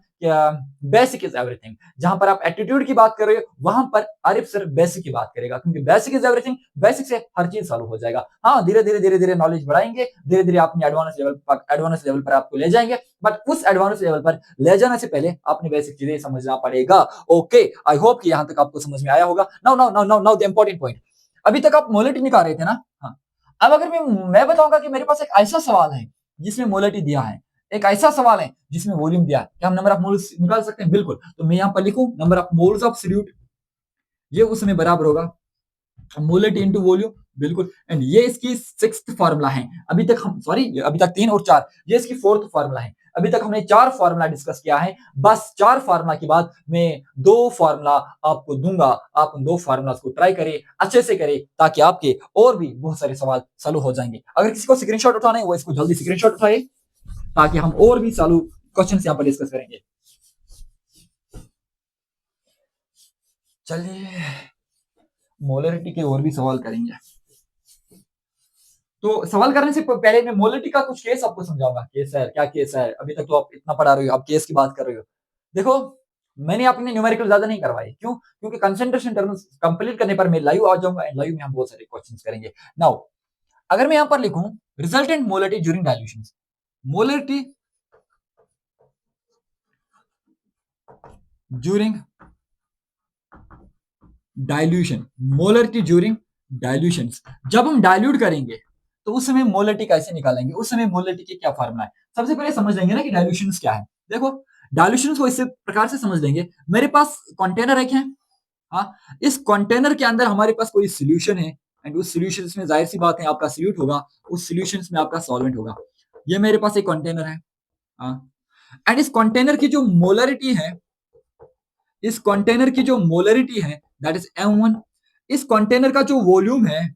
बेसिक इज एवरीथिंग। जहां पर आप एटीट्यूड की बात कर रहे हो वहां पर आरिफ सर बेसिक की बात करेगा, क्योंकि बेसिक इज एवरीथिंग, बेसिक से हर चीज सॉल्व हो जाएगा। हाँ, धीरे धीरे नॉलेज बढ़ाएंगे, धीरे धीरे अपने एडवांस लेवल पर आपको ले जाएंगे, बट उस एडवांस लेवल पर ले जाने से पहले आपने बेसिक चीजें समझना पड़ेगा। ओके, आई होप कि यहां तक आपको समझ में आया होगा। Now now now now now the important point, अभी तक आप मोलिटी निकाल रहे थे ना? हाँ, अब अगर मैं बताऊंगा कि मेरे पास एक ऐसा सवाल है जिसमें मोलिटी दिया है, एक ऐसा सवाल है जिसमें वॉल्यूम दिया है, क्या हम नंबर ऑफ मोल्स निकाल सकते हैं? बिल्कुल। तो मैं यहां पर लिखूं number of moles of solute, ये उसमें बराबर होगा मोलिटी इनटू वॉल्यूम, बिल्कुल। एंड ये इसकी सिक्स्थ फार्मूला है। अभी तक हम, सॉरी, अभी तक 3 और 4, ये इसकी फोर्थ फार्मूला है। अभी तक हमने 4 फार्मूला डिस्कस किया है। बस 4 फार्मूला के बाद मैं 2 फार्मूला आपको दूंगा, आप उन 2 फार्मूलास को ट्राई करें, अच्छे से करें, ताकि आपके और भी बहुत सारे सवाल सॉल्व हो जाएंगे। अगर किसी को स्क्रीनशॉट उठाना है वो इसको जल्दी स्क्रीनशॉट उठाए, ताकि हम और भी सॉल्व क्वेश्चन यहाँ पर डिस्कस करेंगे। चलिए, मोलरिटी के और भी सवाल करेंगे। तो सवाल करने से पहले मैं मोलरिटी का कुछ केस आपको समझाऊंगा। केस है, क्या केस है? अभी तक तो आप इतना पढ़ा रहे हो, आप केस की बात कर रहे हो। देखो, मैंने अपने न्यूमेरिकल ज्यादा नहीं करवाए, क्यों? क्योंकि कंसंट्रेशन टर्म्स कंप्लीट करने पर मैं लाइव आ जाऊंगा, एंड लाइव में हम बहुत सारे क्वेश्चंस करेंगे। नाउ, अगर मैं यहां पर लिखूं resultant molarity during dilution, molarity during dilution, molarity during dilution, जब हम डाइल्यूट करेंगे तो उस समय मोलरिटी कैसे निकालेंगे? उस समय मोलरिटी के क्या फार्मूला है? सबसे पहले समझ लेंगे ना कि डाइल्यूशन क्या है। देखो, डाइल्यूशन को इस प्रकार से समझ लेंगे, मेरे पास कंटेनर एक है, हाँ, इस कंटेनर के अंदर हमारे पास कोई सोल्यूशन है, एंड उस सोल्यूशन में जाहिर सी बात है आपका सोल्यूट होगा, उस सोल्यूशन में आपका सॉल्वेंट होगा। ये मेरे पास एक कंटेनर है, हाँ, एंड इस कंटेनर की जो मोलरिटी है, इस कंटेनर की जो मोलरिटी है दैट इज m1, इस कंटेनर का जो वॉल्यूम है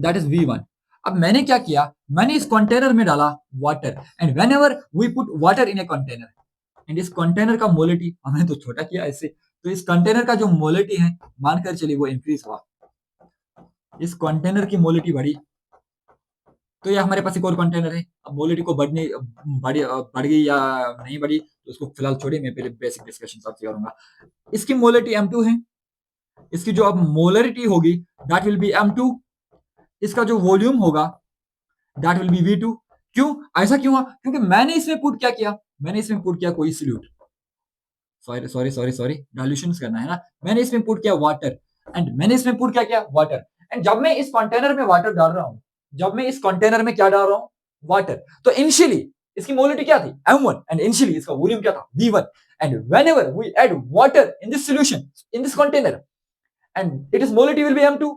दैट इज v1। अब मैंने क्या किया, मैंने इस कंटेनर में डाला water, and whenever we put water in a container, and इस कंटेनर का मोलिटी हमने तो छोटा किया ऐसे, तो इस कंटेनर का जो मोलिटी है मानकर चलिए वो इंक्रीज हुआ, इस कंटेनर की मोलिटी बढ़ी, तो ये हमारे पास एक और कंटेनर है। अब मोलिटी को बढ़ गई या नहीं बढ़ी तो उसको फिलहाल छोड़िए, मैं पहले बेसिक डिस्कशन आपसे करूंगा। इसकी मोलिटी m2 है, इसकी जो अब मोलरिटी होगी दैट विल बी m2, इसका जो वॉल्यूम होगा दैट विल बी v2। क्यों, ऐसा क्यों हुआ? क्योंकि मैंने इसमें पुट क्या किया, मैंने इसमें पुट किया कोई सॉल्यूट, सॉरी डाइल्यूशन करना है ना, मैंने इसमें पुट किया वाटर, एंड मैंने इसमें पुट क्या किया वाटर, एंड जब मैं इस कंटेनर में वाटर डाल रहा हूं, जब मैं इस कंटेनर में क्या डाल रहा हूं वाटर, तो इनिशियली इसकी मोलिटी क्या थी m1, एंड इनिशियली इसका वॉल्यूम क्या था v1, and whenever we add water in this solution in this container and it is molarity will be m2,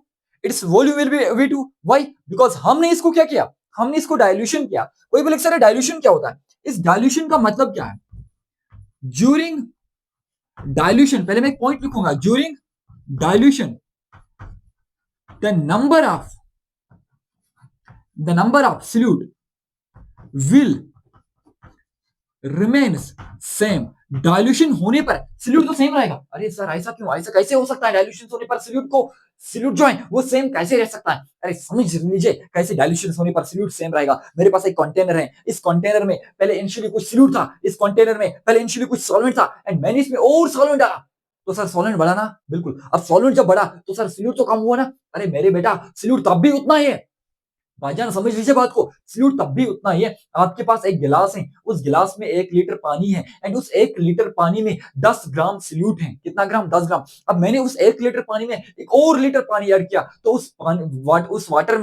its volume will be v2। Why? Because हमने इसको क्या किया, हमने इसको डाइल्यूशन किया। कोई बोले सर डाइल्यूशन क्या होता है? इस डाइल्यूशन का मतलब क्या है? ड्यूरिंग डाइल्यूशन, पहले मैं एक पॉइंट लिखूंगा, during dilution the number of solute will remains same. Dilution होने पर सॉल्यूट तो सेम रहेगा। अरे सर ऐसा क्यों, ऐसा कैसे हो सकता है? डाइल्यूशन होने पर सॉल्यूट जो है वो सेम कैसे रह सकता है? अरे समझ लीजिए कैसे डाइल्यूशन होने पर सॉल्यूट सेम रहेगा। मेरे पास एक कंटेनर है, इस कंटेनर में पहले इनिशियली कुछ सॉल्यूट था, इस कंटेनर में पहले इनिशियली कुछ सॉल्वेंट था, एंड मैंने इसमें और सॉल्वेंट डाला, तो सर सॉल्वेंट बढ़ा ना? बिल्कुल। अब सॉल्वेंट जब बढ़ा तो सर सॉल्यूट तो कम हुआ ना? अरे मेरे बेटा सॉल्यूट तब भी उतना ही है। भाईजान समझ लीजिए बात को, सॉल्यूट तब भी उतना ही है। आपके पास एक गिलास है, उस गिलास में 1 लीटर पानी है, एंड उस 1 लीटर पानी में 10 ग्राम सॉल्यूट है। कितना ग्राम? 10 ग्राम। अब मैंने उस 1 लीटर पानी में एक और लीटर पानी ऐड किया, तो उस वाटर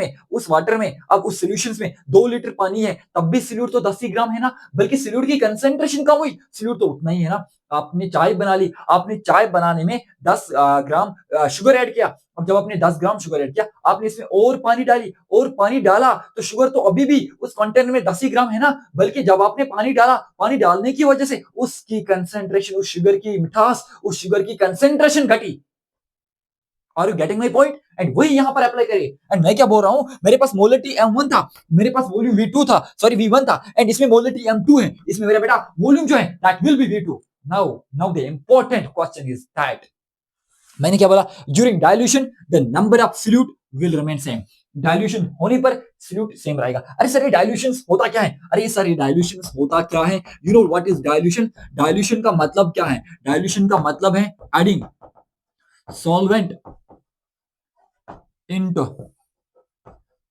में अब उस सॉल्यूशंस में 2 लीटर पानी है, तब भी सॉल्यूट तो 10 ही ग्राम है ना, बल्कि सॉल्यूट की कंसंट्रेशन कम हुई, सॉल्यूट तो उतना ही है ना। आपने चाय बना ली, आपने चाय बनाने में 10 ग्राम शुगर ऐड किया। अब जब आपने 10 ग्राम शुगर ऐड किया, आपने इसमें और पानी डाली, और पानी डाला, तो शुगर तो अभी भी उस कंटेनर में 10 ही ग्राम है ना, बल्कि जब आपने पानी डाला, पानी डालने की वजह से उसकी कंसंट्रेशन, उस शुगर की मिठास, उस शुगर की कंसंट्रेशन घटी। Are you getting my point? And वही यहां पर अप्लाई करिए। एंड मैं क्या बोल रहा हूं, मेरे पास मोलिटी m1 था, मेरे पास वॉल्यूम v2 था, सॉरी v1 था, एंड इसमें मोलिटी m2 है, इसमें मेरा बेटा वॉल्यूम जो है that will be v2। Now the important question is that, मैंने क्या बोला, during dilution the number of solute will remain same. Dilution होने पर सॉल्यूट सेम रहेगा। अरे सर ये डाइल्यूशन होता क्या है? अरे सर ये डाइल्यूशन होता क्या है? You know what is dilution? Dilution का मतलब क्या है? डाइल्यूशन का मतलब है एडिंग सॉल्वेंट इनटू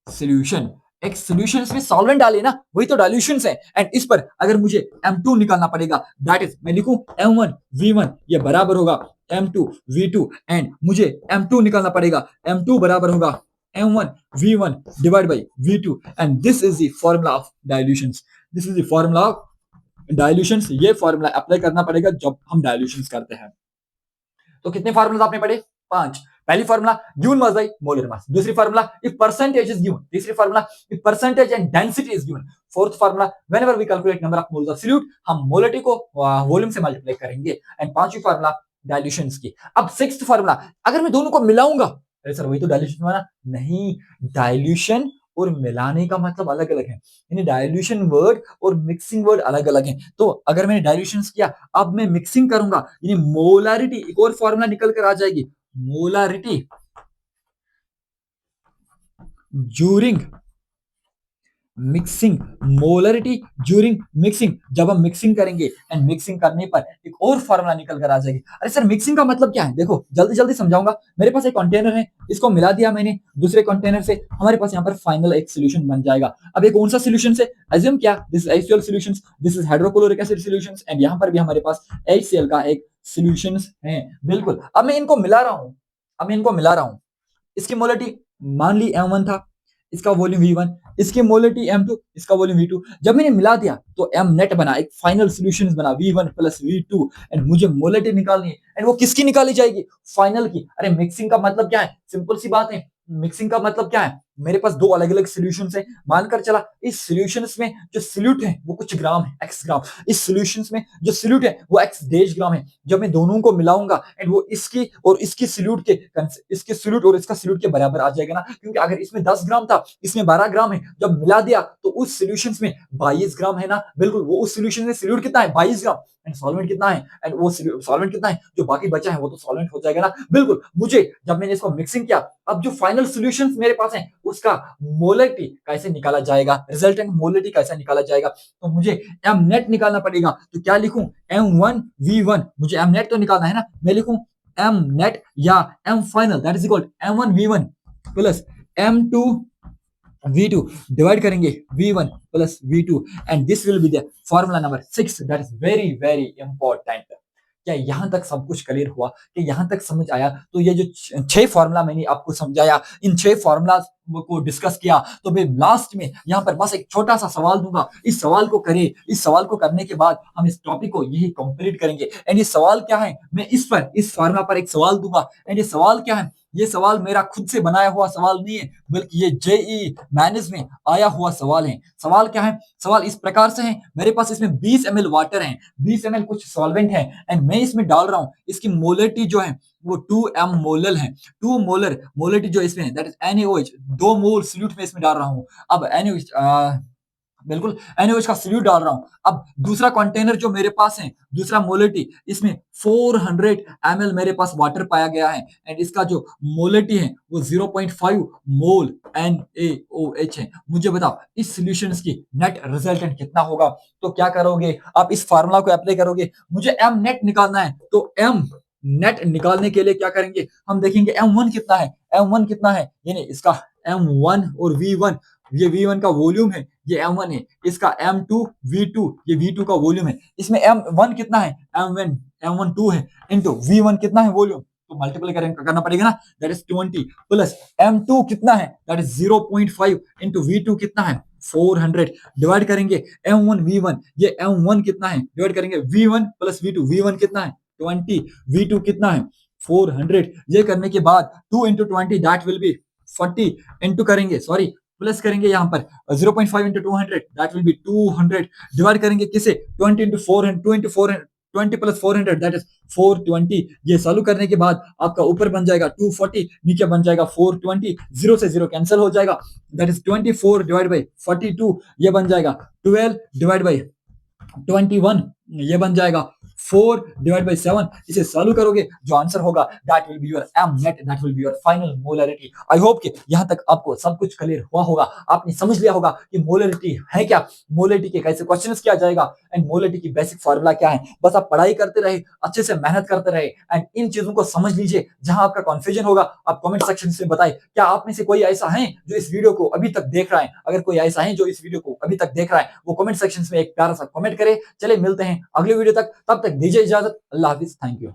सॉल्यूशन। एक सॉल्यूशन में सॉल्वेंट डाले ना, वही तो डाइल्यूशन है। एंड इस पर अगर मुझे m2 निकालना पड़ेगा, दैट इज मैं लिखूं m1 v1 ये बराबर होगा m2 v2, एंड मुझे m2 निकालना पड़ेगा, m2 बराबर होगा m1 v1 divide by v2, and this is the formula of dilutions. This is the formula of dilutions. ये फार्मूला अप्लाई करना पड़ेगा जब हम डाइल्यूशंस करते हैं। तो कितने फार्मूला आपने पढ़े? 5। पहली formula given mass by molar mass, दूसरी formula if percentage is given, तीसरी formula if percentage and density is given, fourth formula whenever we calculate number of moles of solute हम मोलिटी को वॉल्यूम से multiply करेंगे, एंड पांचवी formula dilutions की। अब सिक्स्थ फार्मूला अगर मैं दोनों को मिलाऊंगा, अरे सर वही तो डाइल्यूशन हुआ ना? नहीं, डाइल्यूशन और मिलाने का मतलब अलग अलग है, यानी डाइल्यूशन वर्ड और मिक्सिंग वर्ड अलग अलग है। तो अगर मैंने डाइल्यूशन किया, अब मैं मिक्सिंग करूंगा, यानी मोलारिटी, एक और फॉर्मूला निकल कर आ जाएगी, molarity during mixing, molarity during mixing, जब हम मिक्सिंग करेंगे, एंड मिक्सिंग करने पर एक और फार्मूला निकल कर आ जाएगी। अरे सर मिक्सिंग का मतलब क्या है? देखो जल्दी जल्दी समझाऊंगा। मेरे पास एक कंटेनर है, इसको मिला दिया मैंने दूसरे कंटेनर से, हमारे पास यहाँ पर फाइनल एक सॉल्यूशन बन जाएगा। अब ये कौन सा सॉल्यूशन है? अज्यूम क्या, this is HCl solutions, this is hydrochloric acid solutions, and यहाँ पर भी हमारे पास HCl का एक सॉल्यूशंस है। बिल्कुल। अब मैं इनको मिला रहा हूँ, इसकी मोलरिटी मान ली m1 था, इसका वॉल्यूम v1, इसकी मोलरिटी m2, इसका वॉल्यूम v2। जब मैंने मिला दिया तो m नेट बना, एक फाइनल सॉल्यूशन बना v1 प्लस v2, एंड मुझे मोलरिटी निकालनी है, एंड वो किसकी निकाली जाएगी? फाइनल की। अरे मिक्सिंग का मतलब क्या है? सिंपल सी बात है, मिक्सिंग का मतलब क्या है? मेरे पास दो अलग अलग सोल्यूशन है, मानकर चला इस सोल्यूशन में जो सोल्यूट है वो कुछ ग्राम है, एक्स ग्राम, इस सोल्यूशन में जो सोल्यूट है वो एक्स डेश ग्राम है। जब मैं दोनों को मिलाऊंगा एंड वो इसकी और इसकी सोल्यूट के, इसके सोल्यूट और इसका सोल्यूट के बराबर आ जाएगा ना, क्योंकि अगर इसमें 10 ग्राम था इसमें 12 ग्राम है, जब मिला दिया तो उस सोल्यूशन में 22 ग्राम है ना, बिल्कुल वो उस सोल्यूशन में सोल्यूट कितना है 22 ग्राम एंड सॉल्वेंट कितना है, एंड वो सॉल्वेंट कितना है जो बाकी बचा है वो तो सॉल्वेंट हो जाएगा ना, बिल्कुल। मुझे जब मैंने इसको मिक्सिंग किया, अब जो फाइनल सॉल्यूशंस मेरे पास है उसका मोलरिटी कैसे निकाला जाएगा, रिजल्टेंट मोलरिटी कैसे निकाला जाएगा, तो मुझे एम नेट निकालना पड़ेगा। तो क्या लिखूं, M1V1, मुझे एम नेट तो निकालना है ना, मैं लिखूं एम नेट या M final that is equal M1V1 plus M2 V2 divide करेंगे V1 plus V2 and this will be the formula number 6 that is very very important. क्या यहां तक सब कुछ क्लियर हुआ, कि यहां तक समझ आया? तो ये जो 6 फॉर्मूला मैंने आपको समझाया, इन 6 फॉर्मूला को डिस्कस किया, तो मैं लास्ट में यहां पर बस एक छोटा सा सवाल दूंगा, इस सवाल को करें, इस सवाल को करने के बाद हम इस टॉपिक को यही कंप्लीट करेंगे। एंड ये सवाल क्या है, मैं इस फॉर्मूला पर एक सवाल दूंगा, एंड ये सवाल क्या है, ये सवाल मेरा खुद से बनाया हुआ सवाल नहीं है, बल्कि ये जेईई मेंस में आया हुआ सवाल है। सवाल क्या है, सवाल इस प्रकार से है, मेरे पास इसमें 20 ml वाटर है, 20 ml कुछ सॉल्वेंट है, एंड मैं इसमें डाल रहा हूं, इसकी मोलरिटी जो है वो 2m मोलर है, 2 मोलर मोलरिटी जो इसमें है that is NaOH, 2 mole solute में इसमें डाल रहा हूं। अब NaOH बिल्कुल NaOH का सॉल्यूट डाल रहा हूं। अब दूसरा कंटेनर जो मेरे पास है, दूसरा मोलरिटी, इसमें 400 ml मेरे पास वाटर पाया गया है, एंड इसका जो मोलरिटी है वो 0.5 मोल NaOH है। मुझे बताओ इस सॉल्यूशंस की नेट रिजल्टेंट कितना होगा? तो क्या करोगे आप, इस फार्मूला को अप्लाई करोगे, मुझे एम नेट निकालना है, तो एम नेट निकालने के लिए क्या करेंगे, हम देखेंगे M1 कितना है, M1 कितना है, यानी इसका M1 और V1, ये V1 का वॉल्यूम है, ये M1 है, इसका M2 V2, ये V2 का वॉल्यूम है, इसमें M1 कितना है, M1 2 है, इनटू V1 कितना है वॉल्यूम, तो मल्टीप्लाई करना पड़ेगा ना, दैट इज 20 प्लस M2 कितना है, दैट इज 0.5 इनटू V2 कितना है 400, डिवाइड करेंगे M1 V1, ये M1 कितना है, डिवाइड करेंगे V1 प्लस V2, V1 कितना है 20, V2 कितना है 400, ये करने के बाद 2 into 20 that will B 40 into करेंगे, सॉरी प्लस करेंगे यहाँ पर 0.5 into 200 that will B 200, divide करेंगे किसे 20 into 400, 2 into 400, 20 plus 400 that is 420, ये सॉल्व करने के बाद आपका ऊपर बन जाएगा 240, नीचे बन जाएगा 420, 0 से 0 कैंसिल हो जाएगा, दैट इज 24 डिवाइड बाई 42, ये बन जाएगा 12 डिवाइड बाई 21, ये बन जाएगा 4 डिवाइड बाई 7, इसे सॉल्व करोगे जो आंसर होगा that will be your M net, that will be your final molarity. I hope कि यहां तक आपको सब कुछ क्लियर हुआ होगा, आपने समझ लिया होगा कि मोलरिटी है क्या, मोलरिटी के कैसे क्वेश्चंस किया जाएगा, एंड मोलरिटी की बेसिक फार्मूला क्या है। बस आप पढ़ाई करते रहे, अच्छे से मेहनत करते रहे, एंड इन चीजों को समझ लीजिए। जहां आपका कंफ्यूजन होगा आप कमेंट सेक्शन से बताएं। क्या आप में से कोई ऐसा है जो इस वीडियो को अभी तक देख रहा है? अगर कोई ऐसा है जो इस वीडियो को अभी तक देख रहा है, वो कमेंट सेक्शन में एक प्यारा सा कमेंट करे। चले मिलते हैं अगले वीडियो तक, तब तक दीजिए इजाजत, अल्लाह हाफिज, थैंक यू।